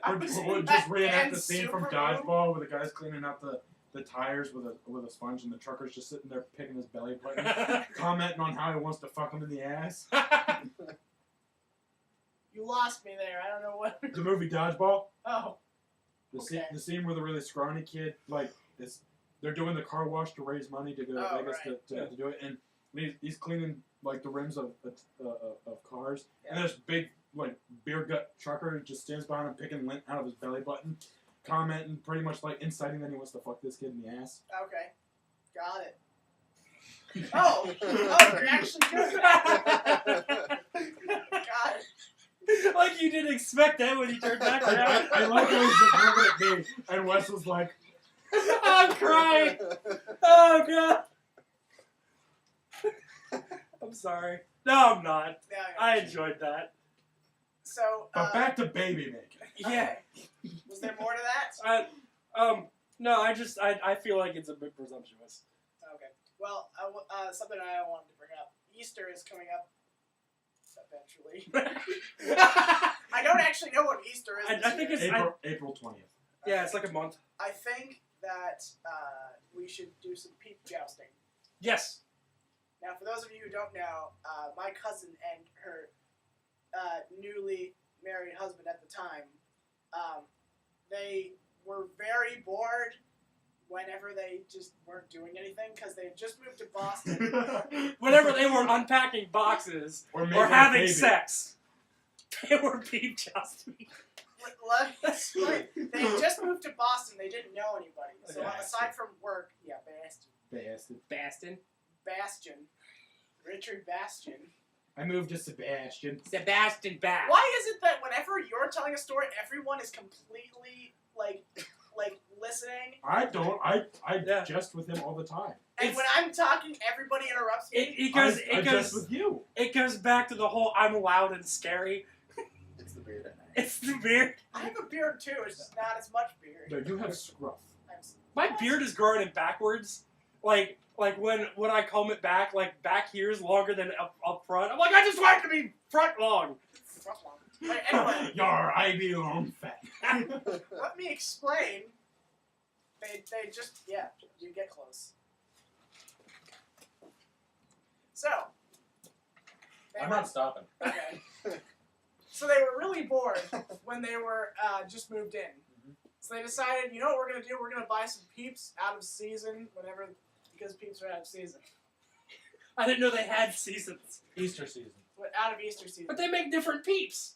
I Or was we'll in just that reenact band the scene from Super Dodgeball where the guy's cleaning out the tires with a sponge and the trucker's just sitting there picking his belly button, commenting on how he wants to fuck him in the ass. You lost me there. I don't know what. The movie Dodgeball. Oh. The Okay. scene where the really scrawny kid, they're doing the car wash to raise money to go to Oh, Vegas right. to do it, and he's cleaning the rims of cars, Yeah. and this big beer gut trucker just stands behind him picking lint out of his belly button, commenting pretty much inciting that he wants to fuck this kid in the ass. Okay. Got it. Oh, you're actually doing that. God. Like you didn't expect that when you turned back around. I like how he's just looking at me, and Wes was like, I'm crying. Oh god. I'm sorry. No, I'm not. Yeah, I enjoyed that. So, but back to baby making. Yeah. was there more to that? No, I feel like it's a bit presumptuous. Okay. Well, something I wanted to bring up. Easter is coming up eventually. I don't actually know what Easter is. I think it's April 20th. yeah, it's like a month. I think that we should do some peep jousting. Yes. Now, for those of you who don't know, my cousin and her newly married husband at the time, they were very bored whenever they just weren't doing anything because they had just moved to Boston. Whenever they were unpacking boxes or having sex, they were peep jousting. They just moved to Boston. They didn't know anybody. So aside from work, Bastion. Richard Bastion. I moved to Sebastian. Sebastian Bass. Why is it that whenever you're telling a story, everyone is completely like listening? I don't. I jest with him all the time. And when I'm talking, everybody interrupts me. I jest with you. It goes back to the whole I'm loud and scary. It's the beard. It's the beard. I have a beard too. It's just not as much beard. No, you have scruff. My beard is growing in backwards. Like when I comb it back, like back here is longer than up front. I'm like, I just want it to be front long. Right, anyway, I belong fat. let me explain. They just you get close. So I'm not stopping. Okay. So they were really bored when they were just moved in. So they decided, you know what we're going to do? We're going to buy some Peeps out of season because Peeps are out of season. I didn't know they had seasons. Easter season. Out of Easter season. But they make different Peeps.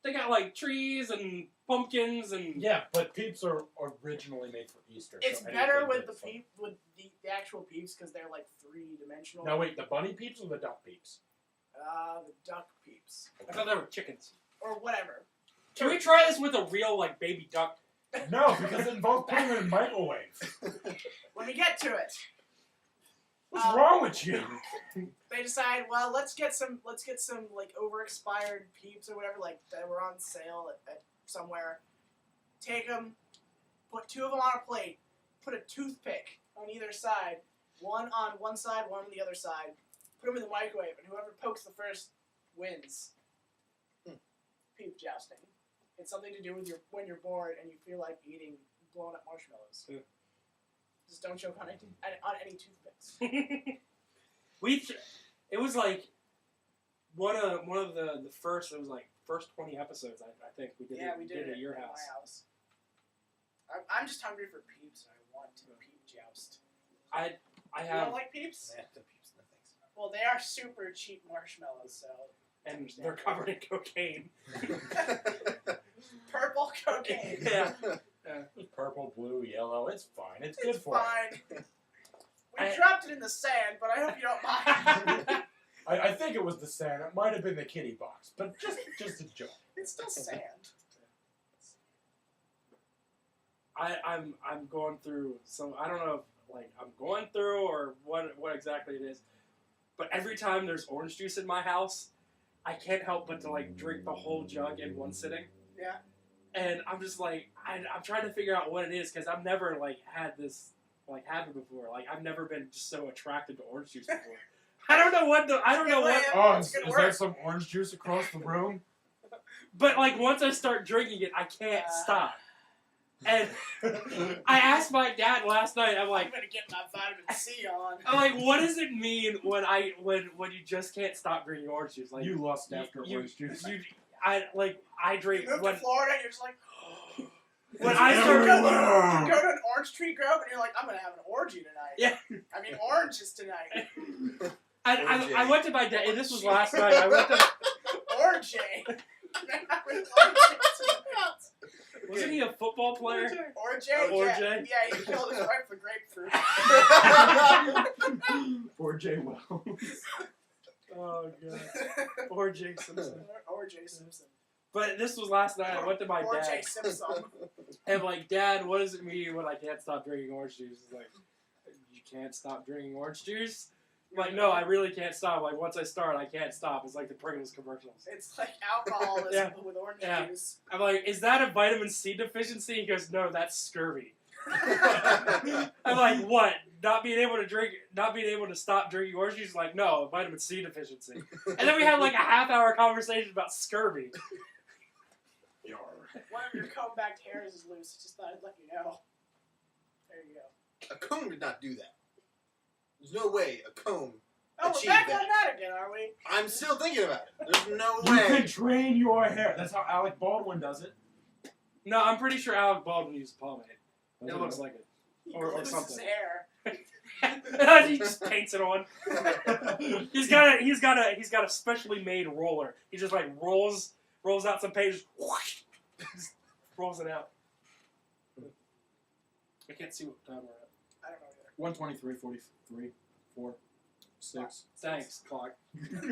They got like trees and pumpkins and... Yeah, but Peeps are originally made for Easter. It's so better anything with that's with the actual Peeps because they're like 3-dimensional. No, wait, the bunny Peeps or the duck Peeps? The duck Peeps. I thought they were chickens. Or whatever. Can we try this with a real like baby duck? No, because it involves putting it in microwaves. When we get to it, What's wrong with you? they decide, well, let's get some like over-expired Peeps or whatever, like that were on sale at somewhere. Take them, put 2 of them on a plate, put a toothpick on either side, one on one side, one on the other side. Put them in the microwave, and whoever pokes the first wins. Peep jousting. It's something to do with when you're bored and you feel like eating blown up marshmallows. Yeah. Just don't choke on any toothpicks. It was like one of the first. It was like first 20 episodes. I think we did. We did it at your at house. my house. I'm just hungry for Peeps. I want to peep joust. I You have don't like Peeps? Yeah, the Peeps, no thanks. Well, they are super cheap marshmallows, so. and they're covered in cocaine. Purple cocaine. Yeah. Purple, blue, yellow, it's fine. It's good It's for fine. We I- dropped it in the sand, but I hope you don't mind. it. I think it was the sand. It might have been the kitty box, but just a joke. It's still sand. I'm going through. So I don't know if like I'm going through or what exactly it is. But every time there's orange juice in my house, I can't help but to like drink the whole jug in one sitting. Yeah. And I'm just like, I'm trying to figure out what it is because I've never like had this like happen before. Like I've never been just so attracted to orange juice before. I don't know what. Oh, It's is gonna there work. some orange juice across the room? But like once I start drinking it, I can't stop. And I asked my dad last night. I'm I'm like, gonna get my vitamin C on. I'm like, what does it mean when you just can't stop drinking orange juice? Like You lust after you- orange juice. I drink You move when to Florida, and you're just like, when I you start. go to an orange tree grove, and you're like, I'm gonna have an orgy tonight. Yeah. I mean, oranges tonight. I went to my dad. And this was last night. I went to. Orgy. Wasn't he a football player? Orgy? Orgy? Yeah, he killed his wife with grapefruit. Poor Jay Wells. Oh god. Or Jay Simpson. or Jay Simpson. But this was last night. I went to my Or dad. Jay Simpson. And like, Dad, what does it mean when I can't stop drinking orange juice? He's like, you can't stop drinking orange juice? I'm like, no, I really can't stop. Like, once I start, I can't stop. It's like the Pringles commercials. It's like alcoholism Yeah. with orange Yeah. juice. I'm like, is that a vitamin C deficiency? He goes, no, that's scurvy. I'm like, what? Not being able to stop drinking orange juice? He's like, no, vitamin C deficiency. And then we had like a half-hour conversation about scurvy. One of your comb-backed hairs is loose. Just thought I'd let you know. There you go. A comb did not do that. There's no way a comb Oh, we're achieved back that. on that again, are we? I'm still thinking about it. There's no You can way. train your hair. That's how Alec Baldwin does it. No, I'm pretty sure Alec Baldwin used pomade. It looks like it. He Or glues his something. hair. He just paints it on. He's got a specially made roller. He just like rolls out some pages, just rolls it out. I can't see what time we're at. I don't know either. 123:43, 4, 6. Thanks, clock.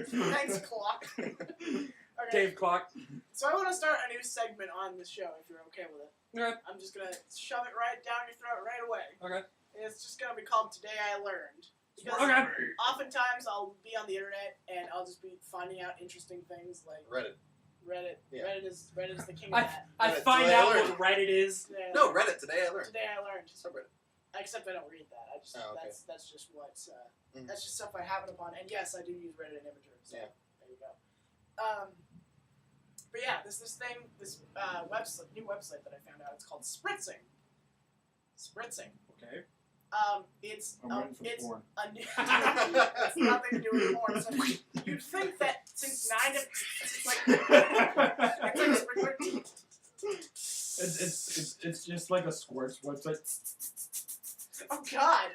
Thanks, clock. Okay. Dave Clock. So I want to start a new segment on this show, if you're okay with it. Okay. I'm just going to shove it right down your throat right away. Okay. It's just going to be called Today I Learned. Because Okay. oftentimes I'll be on the internet and I'll just be finding out interesting things like Reddit. Yeah. Reddit is the king of I that. I Reddit, find today I out learned. what Reddit is. Today I No, learned. Reddit. Today I learned. Today I learned. Subreddit. Except I don't read that. I just Oh, okay. that's just what's that's just stuff I happen upon. And yes, I do use Reddit and Imgur. So Yeah. there you go. But yeah, this website, new website that I found out. It's called Spritzing. Spritzing. Okay. It's I'm waiting for the it's porn. a new. It's nothing to do with porn. So you'd think that since it's like a sprinkler. It's just like a squirts website. Oh God,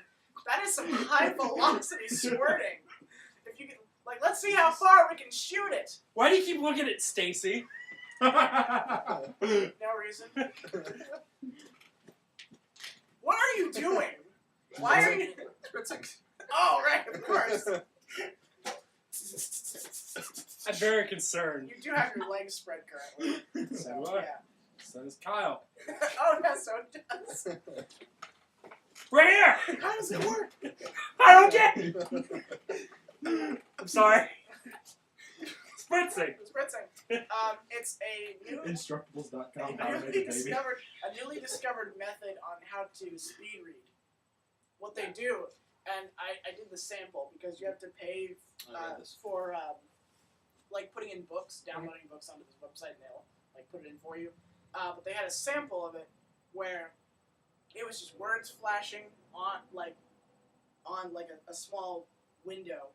that is some high velocity squirting. If you can, like, let's see how far we can shoot it. Why do you keep looking at Stacy? No reason. What are you doing? Why are you? Spritzing. Oh right, of course. I'm very concerned. You do have your legs spread currently. So So do I. yeah. So does Kyle. Oh yeah, so it does. Right here! How does it work? I don't get it! I'm sorry. Spritzing. Spritzing. It's a new. Instructables.com. How to make a baby. A newly discovered method on how to speed read. What they do, and I did the sample because you have to pay I read this. for like putting in books, downloading books onto this website, and they'll like put it in for you. But they had a sample of it where it was just words flashing on a small window,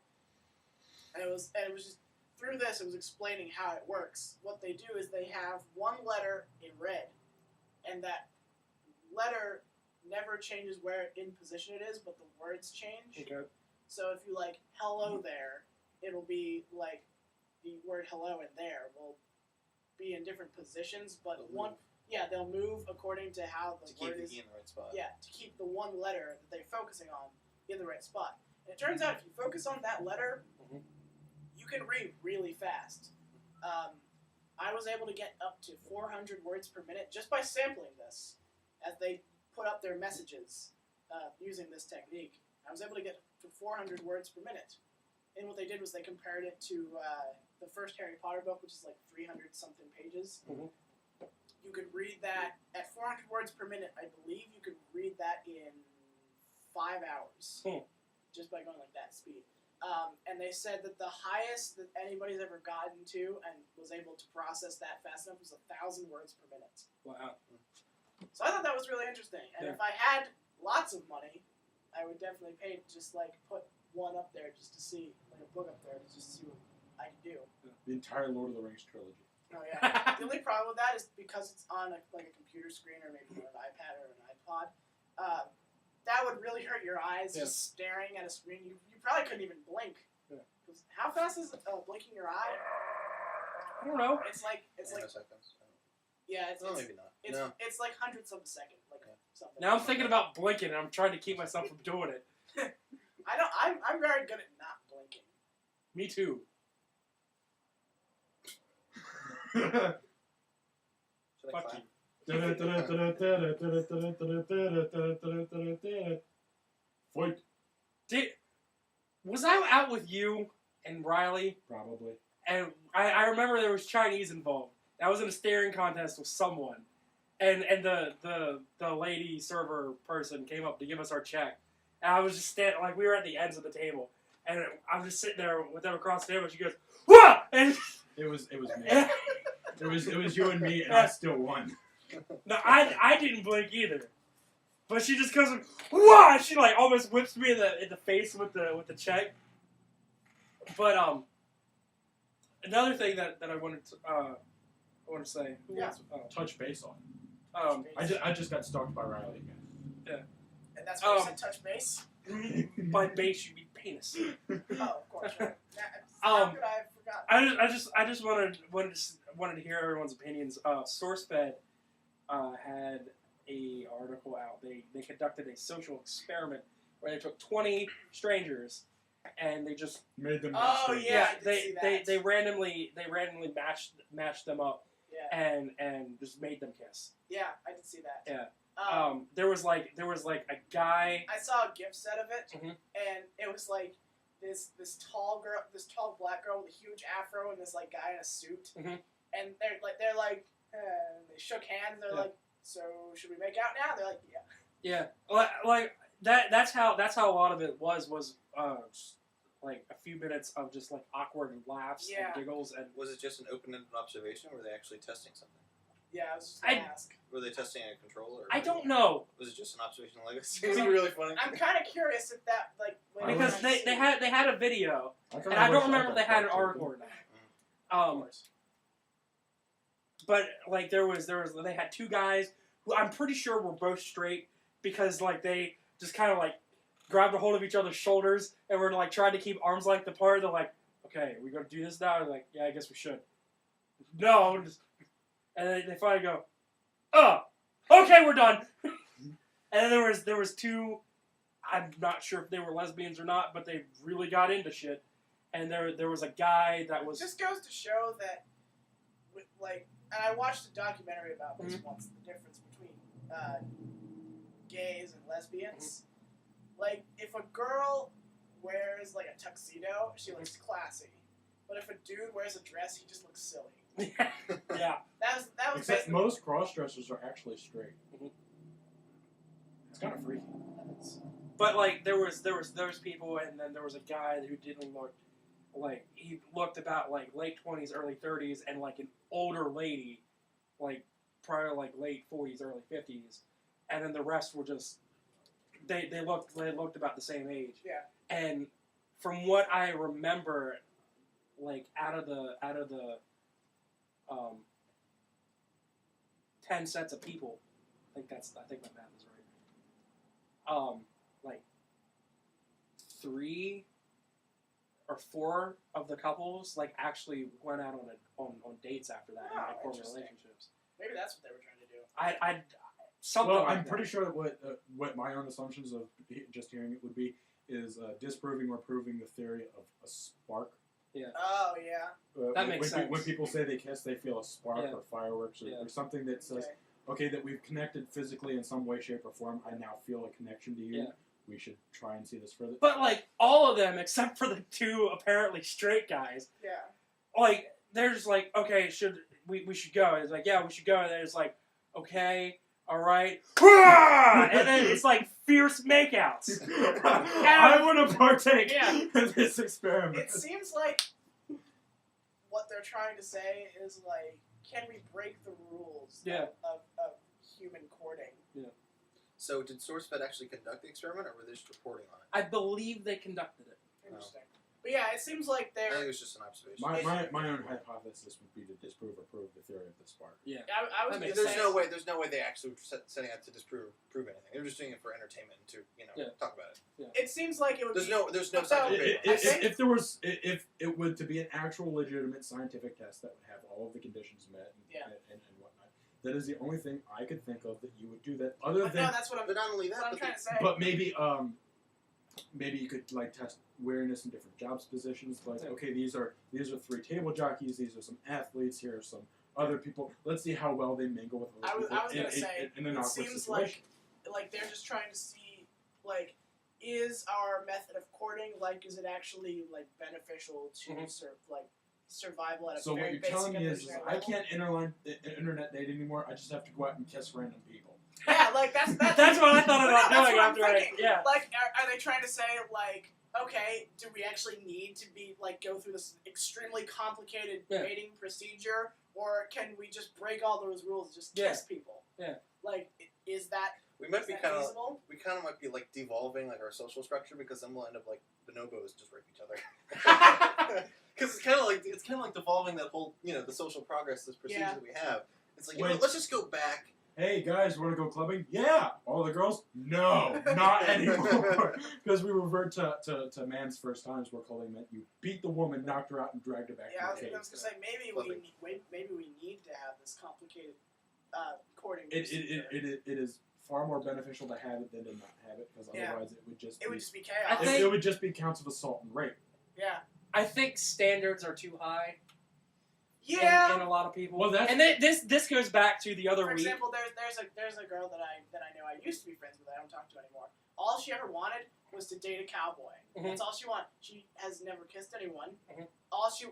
and it was just through this. It was explaining how it works. What they do is they have one letter in red, and that letter never changes where in position it is, but the words change. Okay. So if you like hello there, it'll be like the word hello in there will be in different positions, but they'll move according to how the To keep word the is. E in the right spot. Yeah, to keep the one letter that they're focusing on in the right spot. And it turns out if you focus on that letter, Mhm. you can read really fast. I was able to get up to 400 words per minute just by sampling this as they put up their messages using this technique. I was able to get to 400 words per minute. And what they did was they compared it to the first Harry Potter book, which is like 300-something pages. Mhm. You could read that at 400 words per minute. I believe you could read that in 5 hours just by going like that speed. And they said that the highest that anybody's ever gotten to and was able to process that fast enough was 1,000 words per minute. Wow. So I thought that was really interesting. And Yeah. if I had lots of money, I would definitely pay to just like put one up there just to see, like a book up there to just see what I could do. The entire Lord of the Rings trilogy. Oh yeah. The only problem with that is because it's on a computer screen or maybe an iPad or an iPod. That would really hurt your eyes just staring at a screen. You probably couldn't even blink. Yeah. 'Cause how fast is blinking your eye? I don't know. It's like Nanoseconds. yeah, it's No, maybe not. it's, No. it's like hundredths of a second, like Yeah. something. Now I'm thinking about blinking and I'm trying to keep myself from doing it. I'm very good at not blinking. Me too. Should I Fuck clap? you. Fight. Was I out with you and Riley? Probably. And I remember there was Chinese involved. I was in a staring contest with someone. And the lady server person came up to give us our check. And I was just standing, like, we were at the ends of the table. And I was just sitting there with them across the table, and she goes, "Wah!" And It was me. It was you and me, and I still won. no, I didn't blink either. But she just goes, "Wah!" And she, like, almost whips me in the face with the check. But, another thing that I wanted to say. Who Yeah. wants, Touch base on. I just got stalked by Riley again. And that's why you said touch base? by base, you mean penis. Oh, of course. Right. How could I have forgotten? I just wanted to hear everyone's opinions. SourceFed had a article out. They conducted a social experiment where they took 20 strangers and they just Made them. Oh, masturbate. yeah, I did see that. they randomly matched them up Yeah. and just made them kiss. Yeah, I did see that. Yeah. There was like a guy. I saw a GIF set of it, Mhm. and it was like this tall black girl with a huge afro, and this like guy in a suit, Mhm. and they're like they shook hands. They're Yeah. like, so should we make out now? They're like, yeah. Yeah, like that. That's how a lot of it was like a few minutes of just like awkward laughs Yeah. and giggles and. Was it just an open-ended observation, or were they actually testing something? Yeah, I was just gonna ask. Were they testing a controller? I don't know. Was it just an observation? Like, it seems really funny. I'm kind of curious if that like when Because I see- they had a video, I and I don't remember if they had an article or not. Of course. But like there was they had two guys who I'm pretty sure were both straight because like they just kind of like grabbed a hold of each other's shoulders and were like trying to keep arms length apart. They're like, okay, we gonna do this now? They're like, yeah, I guess we should. No, and then they finally go, oh, okay, we're done. And then there was two. I'm not sure if they were lesbians or not, but they really got into shit. And there was a guy that was. It just goes to show that, like, and I watched a documentary about this once, the difference between gays and lesbians. Like, if a girl wears, like, a tuxedo, she looks classy. But if a dude wears a dress, he just looks silly. Yeah. That was Except basically... most cross-dressers are actually straight. Mhm. It's kind of freaky. But like there was those people, and then there was a guy who didn't look like he looked about like late 20s, early 30s, and like an older lady, like probably like late 40s, early 50s, and then the rest were just they looked about the same age. Yeah. And from what I remember, like out of the 10 sets of people, I think my math is right. Like 3 or 4 of the couples like actually went out on dates after that and Oh, like formed interesting. relationships. Maybe that's what they were trying to do. I something. Well, like I'm that. pretty sure that what my own assumptions of just hearing it would be is disproving or proving the theory of a spark. Oh, yeah. That makes sense. When people say they kiss, they feel a spark Yeah. or fireworks or, Yeah. or something that says, okay, that we've connected physically in some way, shape, or form. I now feel a connection to you. Yeah. We should try and see this further. But like all of them except for the 2 apparently straight guys, Yeah. like they're just like, okay, we should go? And it's like, yeah, we should go. And then it's like, okay, all right, and then it's like fierce makeouts. I want to partake Yeah. in this experiment. It seems like what they're trying to say is like, can we break the rules Yeah. of human courting? So, did SourceFed actually conduct the experiment, or were they just reporting on it? I believe they conducted it. Interesting. But yeah, it seems like I think they're... it was just an observation. My own hypothesis would be to disprove or prove the theory of the spark. Yeah. I was That going makes to There's say... no way they actually were setting out to prove anything. They were just doing it for entertainment and to talk about it. It seems like it would There's be... no So, scientific. I think- If there was, if it would to be an actual legitimate scientific test that would have all of the conditions met and whatnot, that is the only thing I could think of that you would do that. Other But than, no, that's what I'm... But not only that, What I'm but trying to say. but maybe maybe you could like test awareness in different jobs positions. Like, okay, these are 3 table jockeys. These are some athletes. Here are some other people. Let's see how well they mingle with other people. I was gonna say, in an it awkward seems situation. like they're just trying to see, like, is our method of courting, like, is it actually, like, beneficial to survival at a So very what you're basic telling me is evolutionary I level? can't internet date anymore. I just have to go out and kiss random people. Yeah, like, that's That's what I thought about that's doing what I'm after I. thinking. Yeah. Like, are they trying to say, like, okay, do we actually need to be, like, go through this extremely complicated dating procedure, or can we just break all those rules and just kiss people? Yeah. Like, is that We might be that kind of feasible? we kind of might be like devolving like our social structure because then we'll end up like bonobos just rape each other. Because it's kind of like devolving that whole the social progress this procedure that we have. It's like let's just go back. Hey guys, want to go clubbing? Yeah. All the girls? No, not anymore. Because we revert to man's first times where clubbing meant you beat the woman, knocked her out, and dragged her back Yeah, I to the was cave. gonna say maybe we need to have this complicated courting It procedure. is far more beneficial to have it than to not have it because otherwise it would just be chaos. I think- it would just be counts of assault and rape. Yeah. I think standards are too high. Yeah. In a lot of people. Well, that's- and this goes back to the other For week. example, there's a girl that I knew I used to be friends with. I don't talk to anymore. All she ever wanted was to date a cowboy. Mhm. That's all she wanted. She has never kissed anyone. Mhm. All she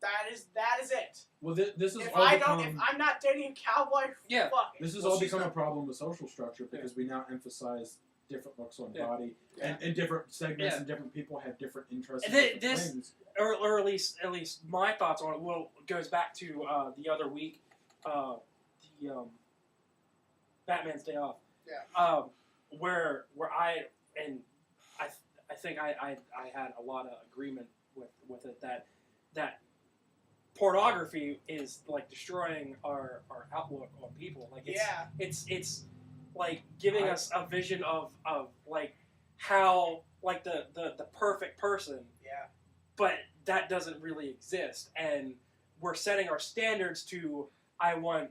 that is it. Well, this is If all if I'm not dating a cowboy, Yeah. fuck it. this has Well, all she's become a not- problem with social structure because we now emphasize different looks on Yeah. body Yeah. and different segments Yeah. and different people have different interests And and different this- things. or at least my thoughts on it goes back to the other week, the Batman's Day Off. Yeah. Where I think I had a lot of agreement with it that pornography is like destroying our outlook on people. Like it's like giving us a vision of like how like the perfect person. Yeah. But that doesn't really exist, and we're setting our standards to I want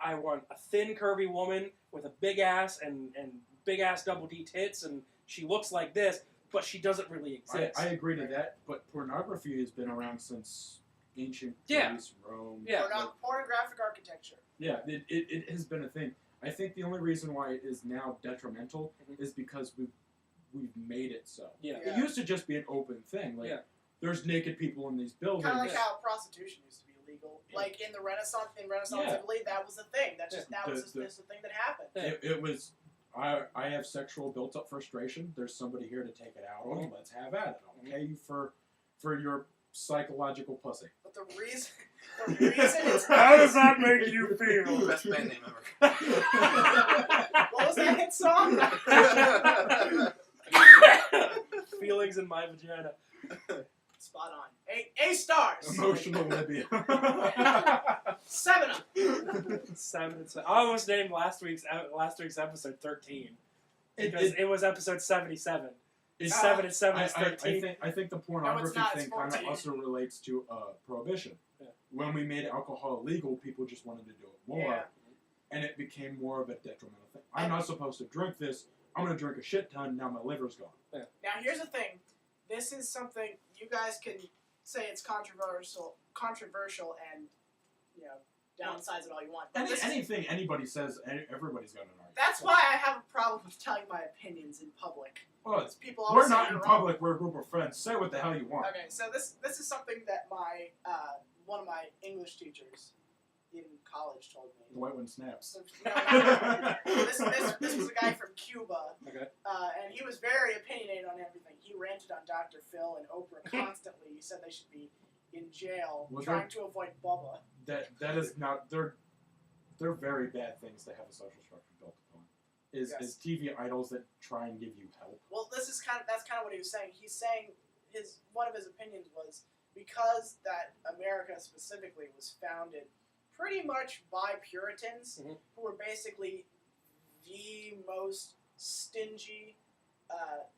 a thin, curvy woman with a big ass and big ass double D tits, and she looks like this, but she doesn't really exist. I agree to that, but pornography has been around since ancient Yeah. Greece, Rome. Yeah. Pornographic architecture. Yeah, it has been a thing. I think the only reason why it is now detrimental is because we've made it so. Yeah. It used to just be an open thing. Like, there's naked people in these buildings. Kind of like how prostitution used to be illegal. Yeah. Like in the Renaissance, Yeah. Italy, that was the thing. That was just the thing that happened. It was, I have sexual built-up frustration. There's somebody here to take it out on. Let's have at it. I'll pay you for your psychological pussy. But the reason it's How does that make you feel? Best band name ever. what was that hit song? Feelings in my vagina. Spot on. A stars. Emotional Libya. 7 up. 7. I almost named last week's episode 13 because it was episode 77. It's 7 and 7 is I 13. think the pornography not, thing it's kind of 14. also relates to prohibition. Yeah. When we made alcohol illegal, people just wanted to do it more, Yeah. and it became more of a detrimental thing. I'm not supposed to drink this. I'm going to drink a shit ton. Now my liver's gone. Now here's the thing. This is something you guys can say it's controversial, and downsize it all you want. But this is- Anything anybody says, everybody's got an argument. that's why I have a problem with telling my opinions in public. Well, Because people always we're say not in you're wrong. public. We're a group of friends. Say what the hell you want. Okay, so this is something that my one of my English teachers in college told me. The white one snaps. So, this was a guy from Cuba, Okay. and he was very opinionated on everything. He ranted on Dr. Phil and Oprah constantly. He said they should be in jail Was trying to avoid Bubba. That is not. They're very bad things to have a social structure built upon. Is TV idols that try and give you help. Well, that's kind of what he was saying. He's saying one of his opinions was because that America specifically was founded pretty much by Puritans who were basically the most stingy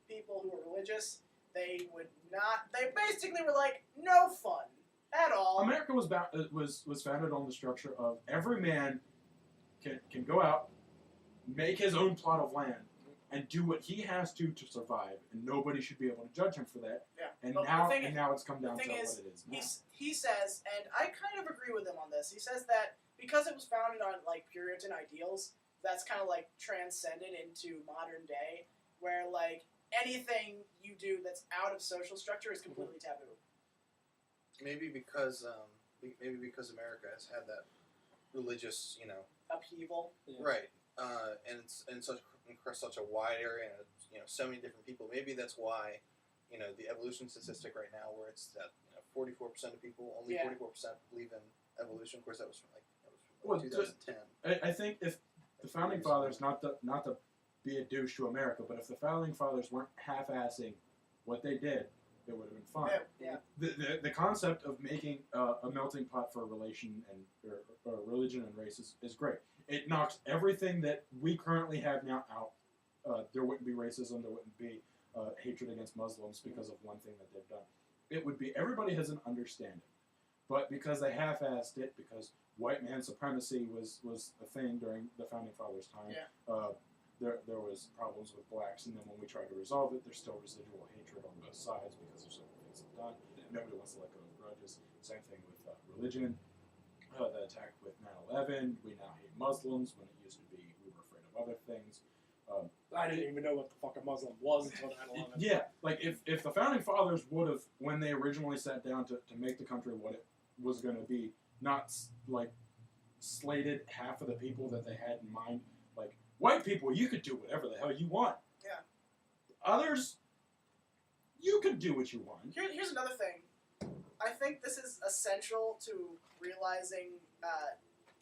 people who were religious. They basically were like no fun at all. America was founded on the structure of every man can go out, make his own plot of land, and do what he has to survive, and nobody should be able to judge him for that. Yeah. And But now, the thing now it's come down to thing what is, it is now. he says, and I kind of agree with him on this. He says that because it was founded on like Puritan ideals, that's kind of like transcended into modern day, where like anything you do that's out of social structure is completely taboo. Maybe because America has had that religious, Upheaval. Yeah. right, and it's in such a wide area, and so many different people. Maybe that's why, the evolution statistic right now, where it's that 44% of people, only 44% believe in evolution. Of course, that was from 2010. I think if the founding fathers, not to be a douche to America, but if the founding fathers weren't half-assing what they did, it would have been fine. Yeah. The concept of making a melting pot for relation and or religion and race is great. It knocks everything that we currently have now out. There wouldn't be racism. There wouldn't be hatred against Muslims because of one thing that they've done. It would be everybody has an understanding, but because they half-assed it, because white man supremacy was a thing during the founding fathers' time. Yeah. There was problems with blacks, and then when we tried to resolve it, there's still residual hatred on both sides because of certain things they've done. Nobody wants to let go of grudges. Same thing with religion. The attack with 9/11. We now hate Muslims when it used to be we were afraid of other things. I didn't even know what the fuck a Muslim was until 9/11. Yeah, like if the founding fathers would have, when they originally sat down to make the country what it was going to be, not like slated half of the people that they had in mind. Like white people, you could do whatever the hell you want. Yeah. Others, you could do what you want. Here's another thing. I think this is essential to realizing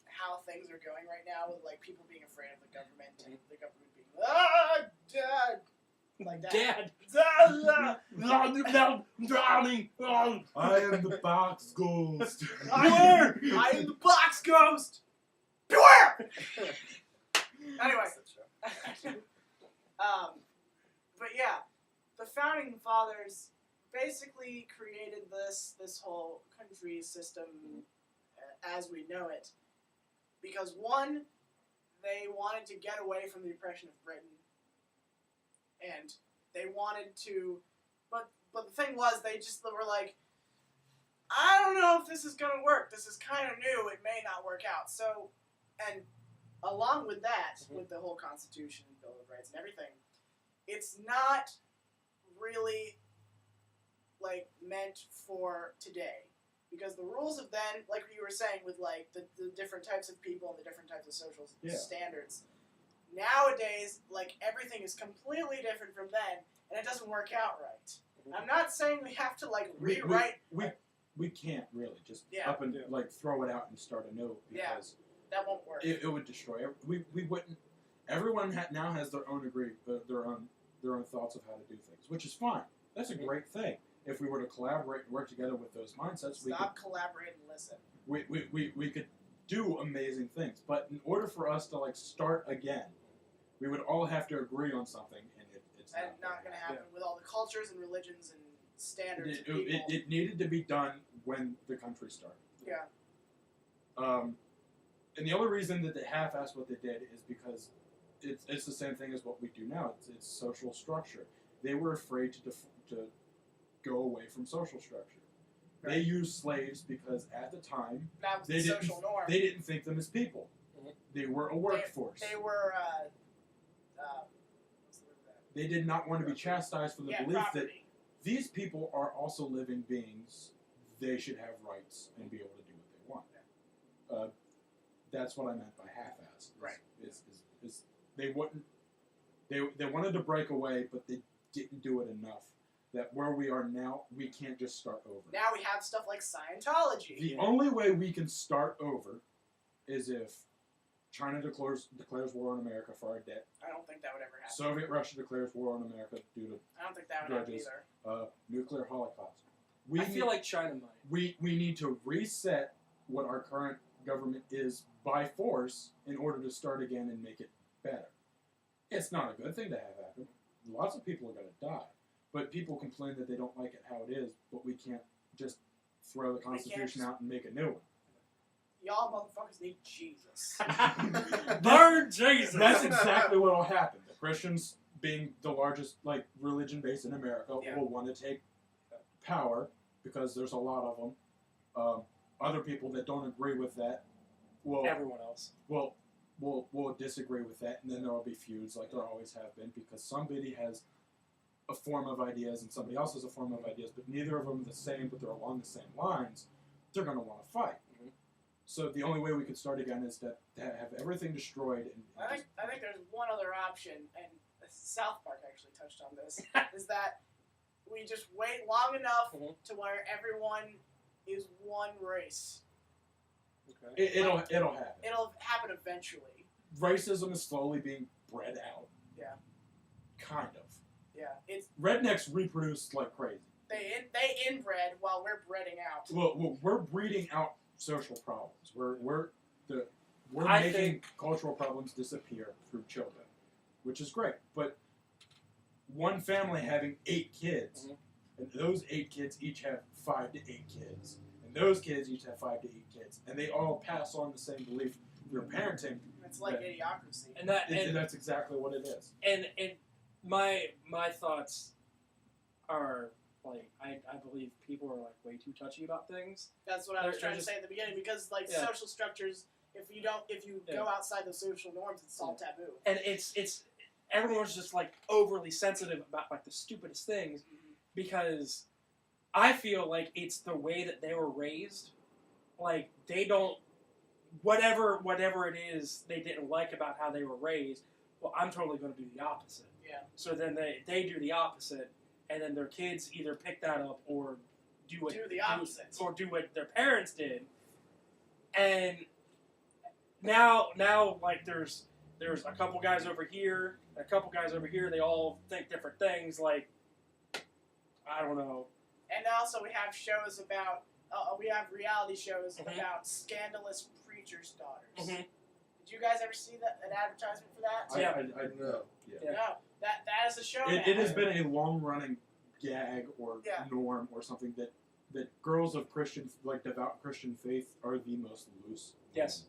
how things are going right now with like people being afraid of the government and the government being Dad, like that. Dad! Drowning! I am the box ghost. I am the box ghost. Beware! Anyway, but yeah, the founding fathers basically created this whole country system as we know it because one, they wanted to get away from the oppression of Britain, and they wanted to, but the thing was they were like, I don't know if this is gonna work. This is kind of new. It may not work out. So, and along with that, with the whole Constitution and Bill of Rights and everything, it's not really like meant for today, because the rules of then, like you were saying, with like the different types of people and the different types of social standards, nowadays like everything is completely different from then, and it doesn't work out right. I'm not saying we have to like rewrite. We can't really just Yeah. up and like throw it out and start anew because that won't work. it would destroy. We wouldn't. Everyone now has their own their own thoughts of how to do things, which is fine. That's a great thing. If we were to collaborate and work together with those mindsets, Stop, collaborate, and listen. we could do amazing things. But in order for us to like start again, we would all have to agree on something, and it's not going to happen with all the cultures and religions and standards. of people. It needed to be done when the country started. Yeah. And the only reason that they half-assed what they did is because it's the same thing as what we do now. It's social structure. They were afraid to go away from social structure. Right. They used slaves because at the time that was the social norm. They didn't think them as people. They were a workforce. They were. What's the word for that? They did not want to be chastised for the belief property. that these people are also living beings. They should have rights and be able to do what they want. That's what I meant by half-assed. Right. Is they wouldn't. They wanted to break away, but they didn't do it enough. That where we are now, we can't just start over. Now we have stuff like Scientology. The only way we can start over is if China declares war on America for our debt. I don't think that would ever happen. Soviet Russia declares war on America due to I don't think that would happen either. Nuclear holocaust. I feel like China might. We need to reset what our current government is by force in order to start again and make it better. It's not a good thing to have happen. Lots of people are going to die. But people complain that they don't like it how it is, but we can't just throw the Constitution out and make a new one. Y'all motherfuckers need Jesus. Burn Jesus! That's exactly what will happen. The Christians being the largest like religion base in America, Yeah. will want to take power because there's a lot of them. Other people that don't agree with that will Everyone else. will disagree with that, and then there will be feuds like there always have been because somebody has a form of ideas and somebody else has a form of ideas, but neither of them are the same, but they're along the same lines. They're going to want to fight. Mhm. So the only way we could start again is to have everything destroyed. And I think there's one other option, and South Park actually touched on this, is that we just wait long enough Mhm. to where everyone is one race. Okay. it'll happen. It'll happen eventually. Racism is slowly being bred out. Yeah. Kind of. Yeah, it's Rednecks reproduce like crazy. they inbred while we're breeding out. Well, we're breeding out social problems. We're I making think- cultural problems disappear through children, which is great. But one family having 8 kids, Mhm. and those 8 kids each have 5 to 8 kids, and those kids each have 5 to 8 kids, and they all pass on the same belief through parenting. It's like Yeah. idiocracy. And that and That's exactly what it is. and my thoughts are like I believe people are like way too touchy about things. That's what I was They're trying to just- say at the beginning, because like Yeah. social structures, if you Yeah. go outside the social norms, it's all taboo. And it's everyone's just like overly sensitive about like the stupidest things because I feel like it's the way that they were raised. Like they don't whatever it is they didn't like about how they were raised. Well, I'm totally going to do the opposite. Yeah. So then they do the opposite, and then their kids either pick that up or do The opposite. or do what their parents did. And now like there's a couple guys over here, a couple guys over here. They all think different things. Like I don't know. And also we have shows about we have reality shows Mhm. about scandalous preachers' daughters. Mhm. Did you guys ever see an advertisement for that? Yeah. I know. Yeah. Yeah. No, that is a show. It now. has been a long-running gag or Yeah. norm or something that girls of devout Christian faith are the most loose. Yes.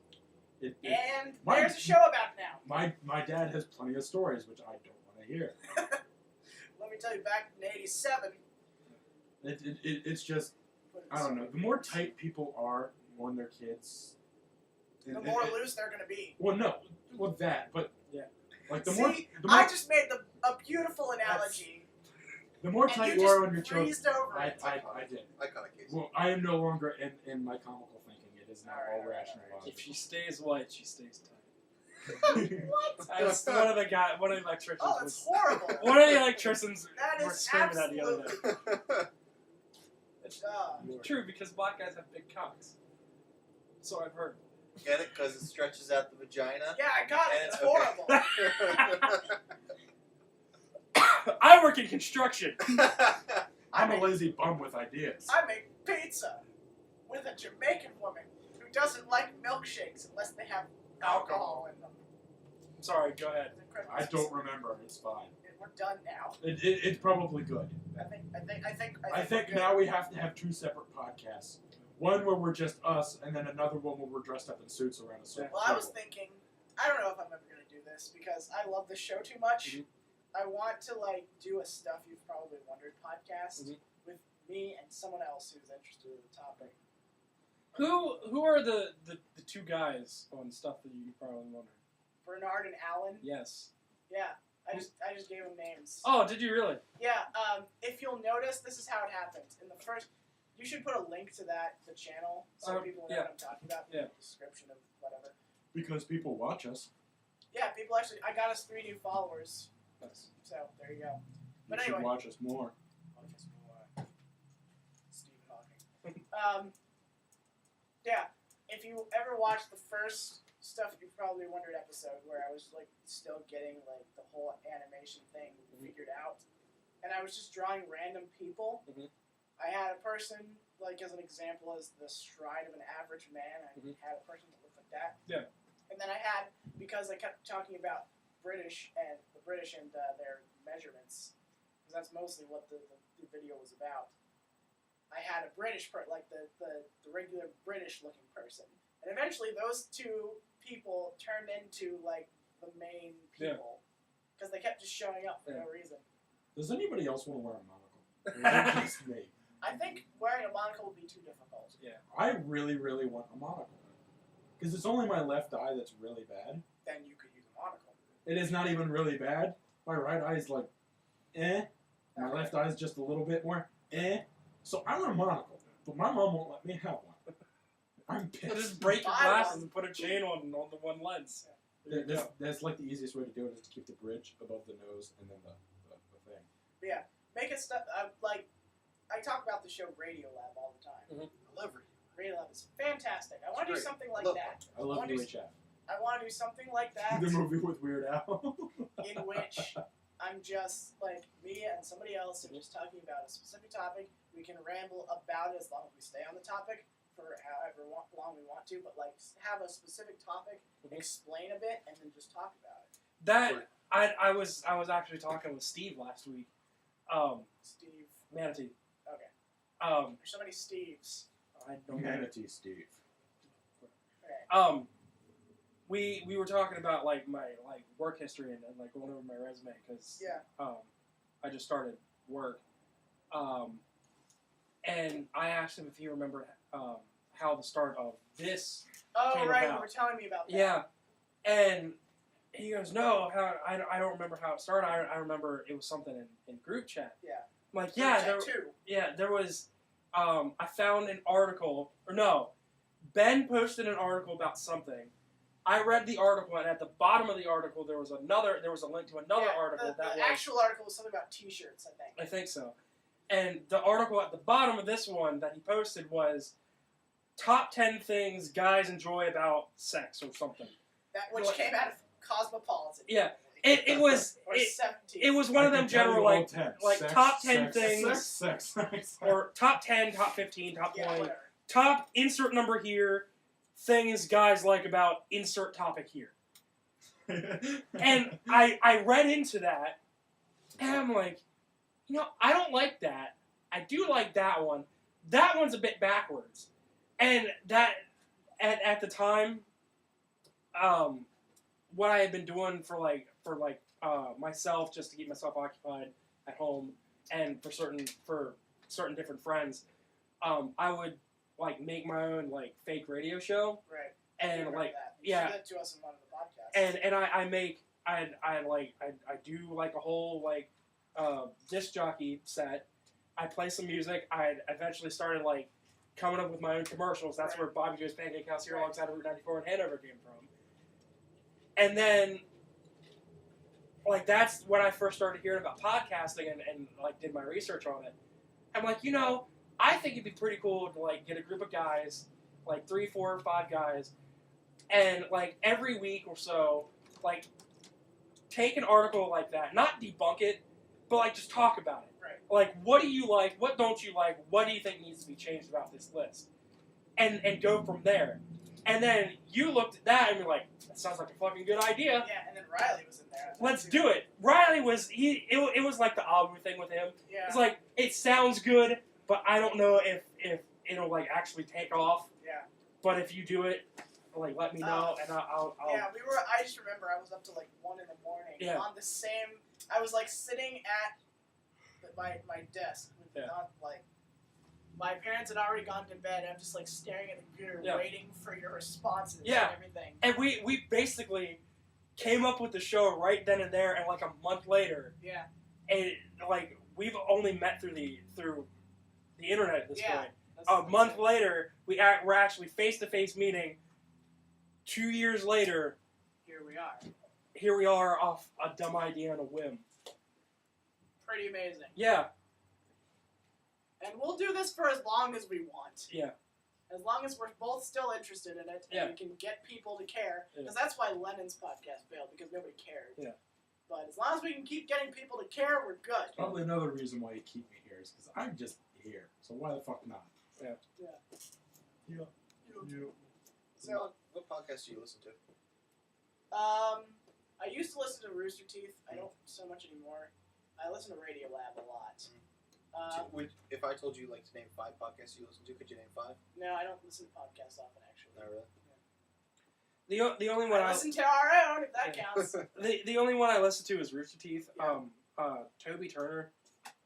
And My- there's a show about now. My dad has plenty of stories which I don't want to hear. Let me tell you, back in '87. It's just I don't know. The more tight people are on their kids, the more loose they're gonna be. Well, no, well that, but Yeah. like the See, more I just made a beautiful analogy, the more and tight you you are just on your children. breezed over I it. did. I caught a case. Well, I am no longer in my comical thinking. It is now all Alright, rational alright. If she logic. stays white, she stays tight. What? That's one of the electricians. Oh, that's horrible. One of the electricians That were is screaming that the other day. absolute. It's Uh, true because black guys have big cocks. So I've heard. Get it? Because it stretches out the vagina. yeah, I got it. And It's okay. horrible. I work in construction. I'm a lazy bum with ideas. I make pizza with a Jamaican woman who doesn't like milkshakes unless they have alcohol in them. Sorry, go ahead. It's incredible. I don't remember. It's fine. We're done now. It's probably good. I I think we're good. now we have to have 2 separate podcasts. One where we're just us, and then another one where we're dressed up in suits around a circle. Well, I was thinking, I don't know if I'm ever gonna do this because I love the show too much. Mhm. I want to like do a Stuff You've Probably Wondered podcast Mhm. with me and someone else who's interested in the topic. Who are the 2 guys on stuff that you probably wonder? Bernard and Alan. Yes. Yeah, I just gave them names. Oh, did you really? Yeah. If you'll notice, this is how it happened. In the first, you should put a link to the channel so people know yeah. what I'm talking about. Yeah. In the description of whatever. Because people watch us. Yeah, people actually. I got us 3 new followers. Nice. So there you go. You But should anyway. watch us more. Stephen Hawking. Yeah, if you ever watched the first Stuff You Probably Wondered episode where I was like still getting like the whole animation thing figured out, and I was just drawing random people. Mhm. I had a person like as an example as the stride of an average man. I Mhm. had a person that looked like that. Yeah. And then I had, because I kept talking about British and the British and their measurements, because that's mostly what the video was about. I had a British like the regular British looking person, and eventually those 2 people turned into like the main people, because they kept just showing up for no reason. Does anybody else want to wear a monocle? Or is it just me? I think wearing a monocle would be too difficult. I really, really want a monocle. Because it's only my left eye that's really bad. Then you could use a monocle. It is not even really bad. My right eye is like, eh. My left eye is just a little bit more, eh. So I want a monocle, but my mom won't let me have one. I'm pissed. Just break your Buy glasses one. and put a chain on the one lens. That's like the easiest way to do it is to keep the bridge above the nose and then the thing. Make it stuff like I talk about the show Radio Lab all the time. Mhm. I love reading. Radio Lab is fantastic. I want to do It's great. something like Love that. I love Wanna do- UHF. I want to do something like that The movie with Weird Al. in which I'm just like me and somebody else are just talking about a specific topic. We can ramble about it as long as we stay on the topic for however long we want to, but like have a specific topic, explain a bit, and then just talk about it. That I was actually talking with Steve last week. Steve. Manatee. Okay. There's so many Steves. I don't know. Manatee Steve. Okay. We were talking about like my work history and like going over my resume because I just started work, and I asked him if he remembered how the start of this Oh came right, about. you were telling me about that. Yeah, and he goes, no, I don't remember how it started. I remember it was something in group chat. Yeah. I'm like, yeah, Group chat too. there was. I found an article, or no, Ben posted an article about something. I read the article, and at the bottom of the article there was a link to another article The that was. actual article was something about T-shirts, I think. I think so. And the article at the bottom of this one that he posted was top 10 things guys enjoy about sex or something. That which came out of Cosmopolitan. Yeah. It was Or 17. it was one of them general like top 10 sex, things sex, or top 10, top 15, top 20, whatever. top insert number here, things guys like about insert topic here. And I read into that and I'm like, I don't like that. I do like that one. That one's a bit backwards. And that at the time what I had been doing for myself just to keep myself occupied at home and for certain different friends, I would like make my own like fake radio show. Right. And You like that. yeah. You said that to us in one of the podcasts. And I do like a whole like disc jockey set. I play some music. I eventually started like coming up with my own commercials. That's where Bobby Joe's Pancake House here alongside Route 94 in Hanover came from. And then like that's when I first started hearing about podcasting and like did my research on it. I'm like, I think it'd be pretty cool to like get a group of guys, like 3, 4, or 5 guys, and like every week or so, like take an article like that, not debunk it, but like just talk about it. Right. Like, what do you like? What don't you like? What do you think needs to be changed about this list? And go from there. And then you looked at that and you're like, that sounds like a fucking good idea. Yeah, and then Riley was in there. Let's do it. Riley was it was like the Abu thing with him. Yeah. It's like it sounds good, but I don't know if it'll like actually take off. Yeah. But if you do it, like let me know and I'll Yeah, I just remember I was up to like 1 in the morning on the same. I was like sitting at my desk. Yeah. Not like my parents had already gone to bed. I'm just like staring at the computer, waiting for your responses and everything. And we basically came up with the show right then and there, and like a month later. Yeah. And like we've only met through the internet at this point. That's A month later, we're actually face-to-face meeting. 2 years later, here we are off a dumb idea and a whim. Pretty amazing. Yeah. And we'll do this for as long as we want. Yeah. As long as we're both still interested in it, and we can get people to care. Because that's why Lennon's podcast failed, because nobody cared. Yeah. But as long as we can keep getting people to care, we're good. Probably another reason why you keep me here is because I'm just here. So why the fuck not? Yeah. Yeah. So, what podcast do you listen to? I used to listen to Rooster Teeth. I don't so much anymore. I listen to Radio Lab a lot. If I told you like to name 5 podcasts you listen to, could you name 5? No, I don't listen to podcasts often, actually. Not really. The only one I Listen to our own, if that counts. the only one I listen to is Rooster Teeth. Yeah. Toby Turner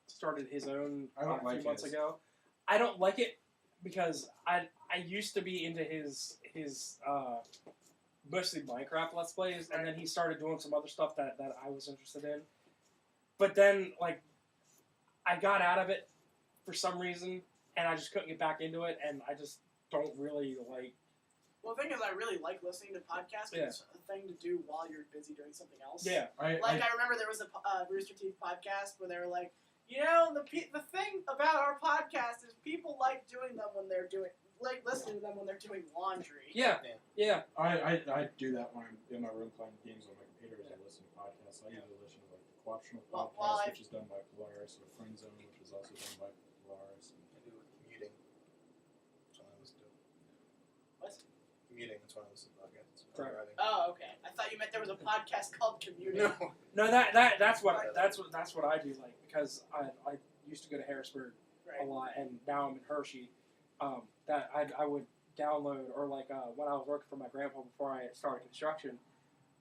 started his own I don't a like few months his. ago. I don't like it because I used to be into his mostly Minecraft Let's Plays, and then he started doing some other stuff that I was interested in. But then, like, I got out of it for some reason, and I just couldn't get back into it, and I just don't really like. Well, the thing is, I really like listening to podcasts because it's a thing to do while you're busy doing something else. Yeah. I remember there was a Rooster Teeth podcast where they were like, you know, the thing about our podcast is people like doing them when they're doing, like listening to them when they're doing laundry. Yeah. I do that when I'm in my room playing games on my computer as I listen to podcasts. I usually listen to like the Co-optional podcast, which is done by Polaris, or Friend Zone, which is also done by Polaris. I do it with commuting. That's when I listen to it. What? Commuting, that's when I listen to podcasts. Right. Driving. Oh, okay. I thought you meant there was a podcast called Commuting. No. No, that's what I do like because I used to go to Harrisburg Right. a lot, and now I'm in Hershey. That I would download, or like when I was working for my grandpa before I started construction,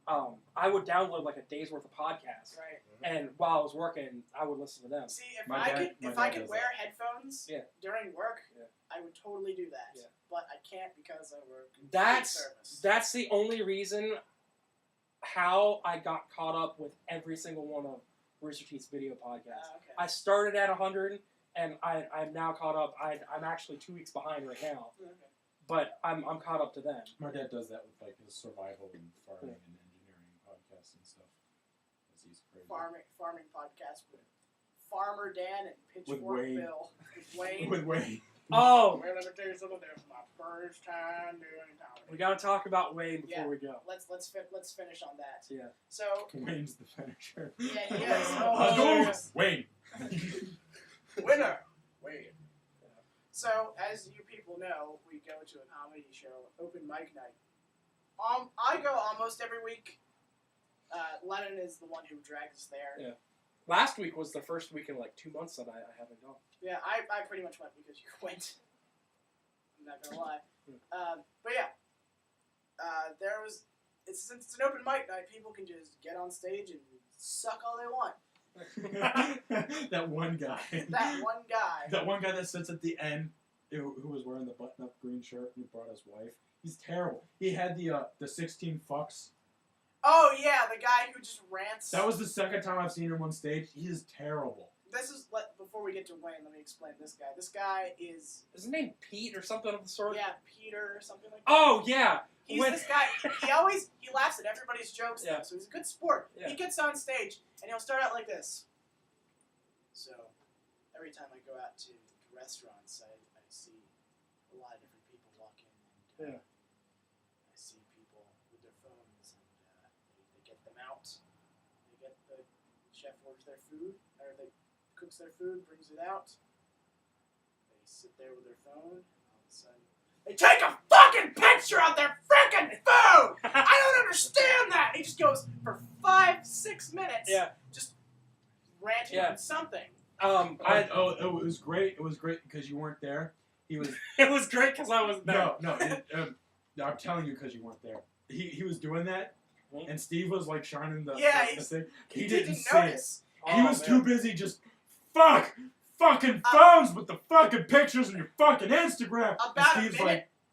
I would download like a day's worth of podcasts, Right. and while I was working, I would listen to them. See, My if I dad could does wear that. headphones Yeah. during work, Yeah. I would totally do that. Yeah. But I can't because I work in service. That's the only reason how I got caught up with every single one of Rooster Teeth's video podcasts. Okay. I started at 100, and I'm now caught up. I'm actually 2 weeks behind right now, Okay. but I'm caught up to them. My dad does that with like his survival and farming and engineering podcasts and stuff. He's crazy. Farming podcast with Farmer Dan and Pitchfork With Wayne. Bill. With Wayne. With Wayne. Oh, Well, let me tell you something. This is my first time doing comedy. we gotta talk about Wayne before Yeah. we go. Let's finish on that. Yeah. So Wayne's the finisher. yeah, he is. Hadouken! Wayne. Winner. Wayne. So as you people know, we go to a comedy show, open mic night. I go almost every week. Lennon is the one who drags us there. Yeah. Last week was the first week in like 2 months that I haven't gone. Yeah, I pretty much went because you went. I'm not gonna lie. But yeah, since it's an open mic night, people can just get on stage and suck all they want. That one guy. That one guy. That one guy that sits at the end, who was wearing the button-up green shirt and brought his wife. He's terrible. He had the 16 fucks. Oh yeah, the guy who just rants. That was the second time I've seen him on stage. He is terrible. Before we get to Wayne, let me explain this guy. This guy is Is his name Pete or something of the sort? Peter or something like that. Oh yeah. He's this guy. He laughs at everybody's jokes. Yeah. Though, so he's a good sport. Yeah. He gets on stage and he'll start out like this. So every time I go out to restaurants, I see a lot of different people walk in, and I see people with their phones, and they get them out. The chef orders their food, or they cooks their food, brings it out. They sit there with their phone, and all of a sudden, they take a fucking picture of their freaking food! I don't understand that! He just goes for 5-6 minutes, just ranting on something. It was great. It was great because you weren't there. He was. It was great because I was there. No. I'm telling you because you weren't there. He was doing that, and Steve was like shining the thing. He didn't see notice. it. He was too busy just fucking phones with the fucking pictures on your fucking Instagram.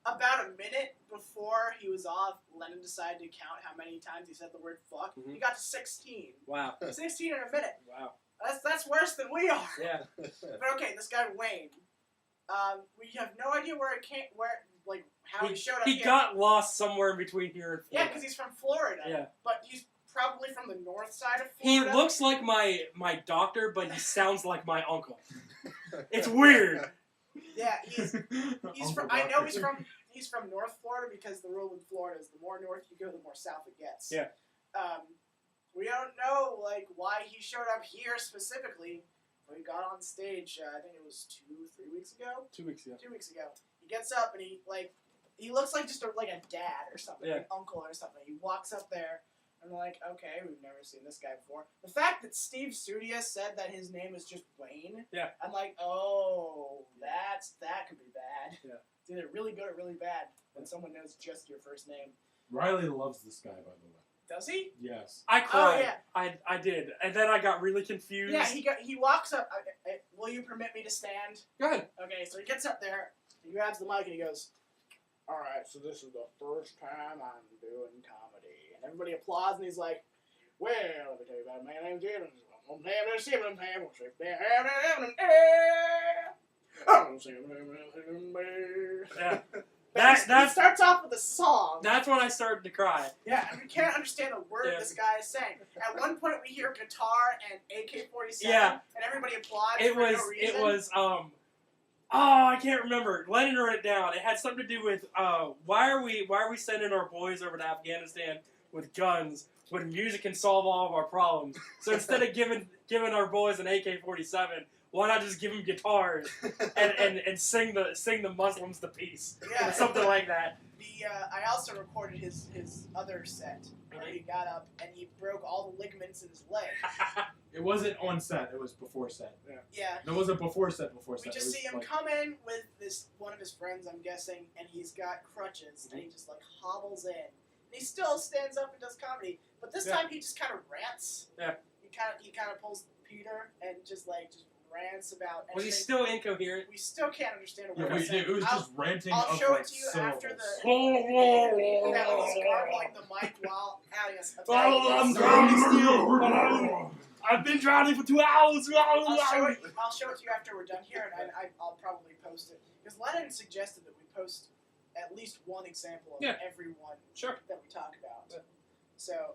About a minute before he was off, Lennon decided to count how many times he said the word fuck. Mhm. He got to 16. Wow. 16 in a minute. Wow. That's worse than we are. Yeah. But okay, this guy Wayne. We have no idea how he showed up He here. got lost somewhere in between here and Florida. Yeah, because he's from Florida. Yeah. But he's probably from the north side of He Florida. looks like my doctor, but he sounds like my uncle. It's weird. Yeah, he's from. I know he's from North Florida because the rule in Florida is the more north you go, the more south it gets. Yeah. We don't know why he showed up here specifically. But he got on stage. I think it was 2-3 weeks ago. 2 weeks ago. 2 weeks ago. He gets up and he looks like just a dad or something, Yeah. an uncle or something. He walks up there. And we're like, okay, we've never seen this guy before. The fact that Steve Studia said that his name is just Wayne, Yeah. I'm like, oh, that could be bad. Yeah. It's either really good or really bad when someone knows just your first name. Riley loves this guy, by the way. Does he? Yes. I cried. Oh, yeah. I did, and then I got really confused. Yeah, he walks up. Will you permit me to stand? Go ahead. Okay, so he gets up there, he grabs the mic, and he goes, "All right, so this is the first time I'm doing comedy," and everybody applauds, and he's like, "Well, let me tell you about a man named Jim. Yeah. He starts off with a song. That's when I started to cry. Yeah, and we can't understand a word Yeah. this guy is saying. At one point, we hear guitar and AK-47, Yeah. and everybody applauds It for was. no reason. It was. Oh, I can't remember. Lennon wrote it down. It had something to do with why are we sending our boys over to Afghanistan with guns when music can solve all of our problems? So instead of giving our boys an AK-47, why not just give them guitars and sing the Muslims to peace Yeah. or something like that? I also recorded his other set where he got up and he broke all the ligaments in his leg. It wasn't on set. It was before set. Yeah. No, it wasn't before set. We It just was see him like- come in with one of his friends, I'm guessing, and he's got crutches, and he just like hobbles in. And he still stands up and does comedy, but this time he just kind of rants. Yeah. He kind of pulls Peter and just rants about. Was he anything. still incoherent? We still can't understand a Yeah, word. he's saying. it was I'll- just ranting. I'll of, show like, it to you syllables. after the. That he's gargling the mic while having us. I'm drowning still. I've been drowning for 2 hours. I'll show it to you after we're done here, and I'll probably post it. Because Lennon suggested that we post at least one example of every one that we talk about. Yeah. So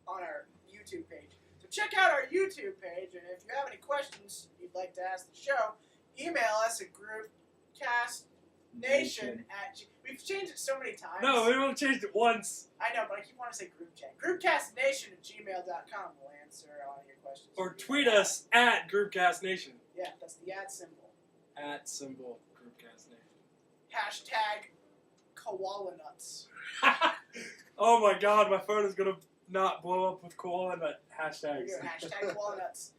on our YouTube page. So check out our YouTube page, and if you have any questions you'd like to ask the show, email us at GroupCastNation @ We've changed it so many times. No, we only changed it once. I know, but I keep wanting to say group chat. GroupCastNation @ gmail.com will answer all your questions. Or tweet us at GroupCastNation. Yeah, that's the @ symbol. @ GroupCastNation. Hashtag koala nuts. Oh my god, my phone is gonna not blow up with koala nut hashtags. Hashtag koala nuts.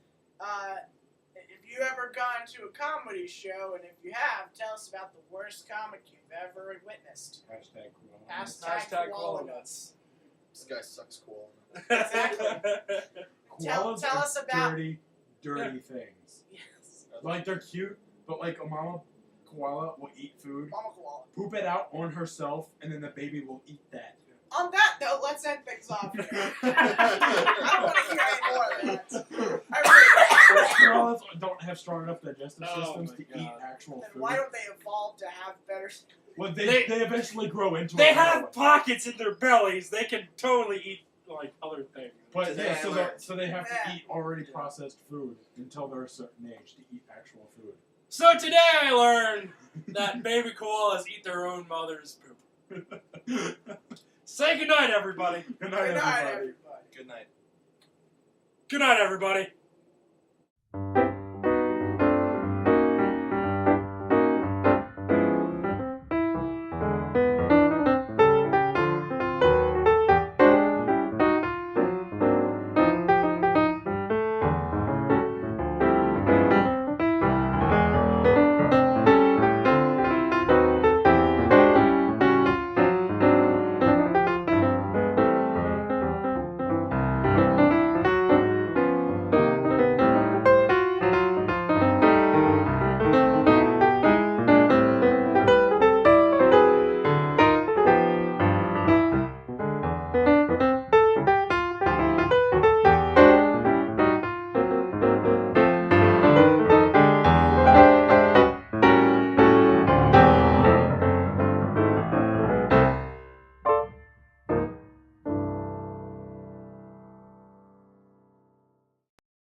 If you ever gone to a comedy show, and if you have, tell us about the worst comic you've ever witnessed. Hashtag cool. Hashtag koala nuts. This guy sucks cool. Exactly. Koalas Tell are us about- dirty things. Yes. Like, they're cute, but like a mama koala will eat food, Mama koala. poop it out on herself, and then the baby will eat that. On that note, let's end things off here. I don't want to hear any more of that. Koalas don't have strong enough digestive Oh systems my to God. eat actual Then food. why don't they evolve to have better... Well, They- they eventually grow into They a have koala. pockets in their bellies. They can totally eat like other things. But yeah, Yeah. so they have Yeah. to eat already processed food until they're a certain age to eat actual food. So today I learned that baby koalas eat their own mother's poop. Say goodnight, everybody. Good night, Good night, everybody. everybody. Good night. Good night, everybody.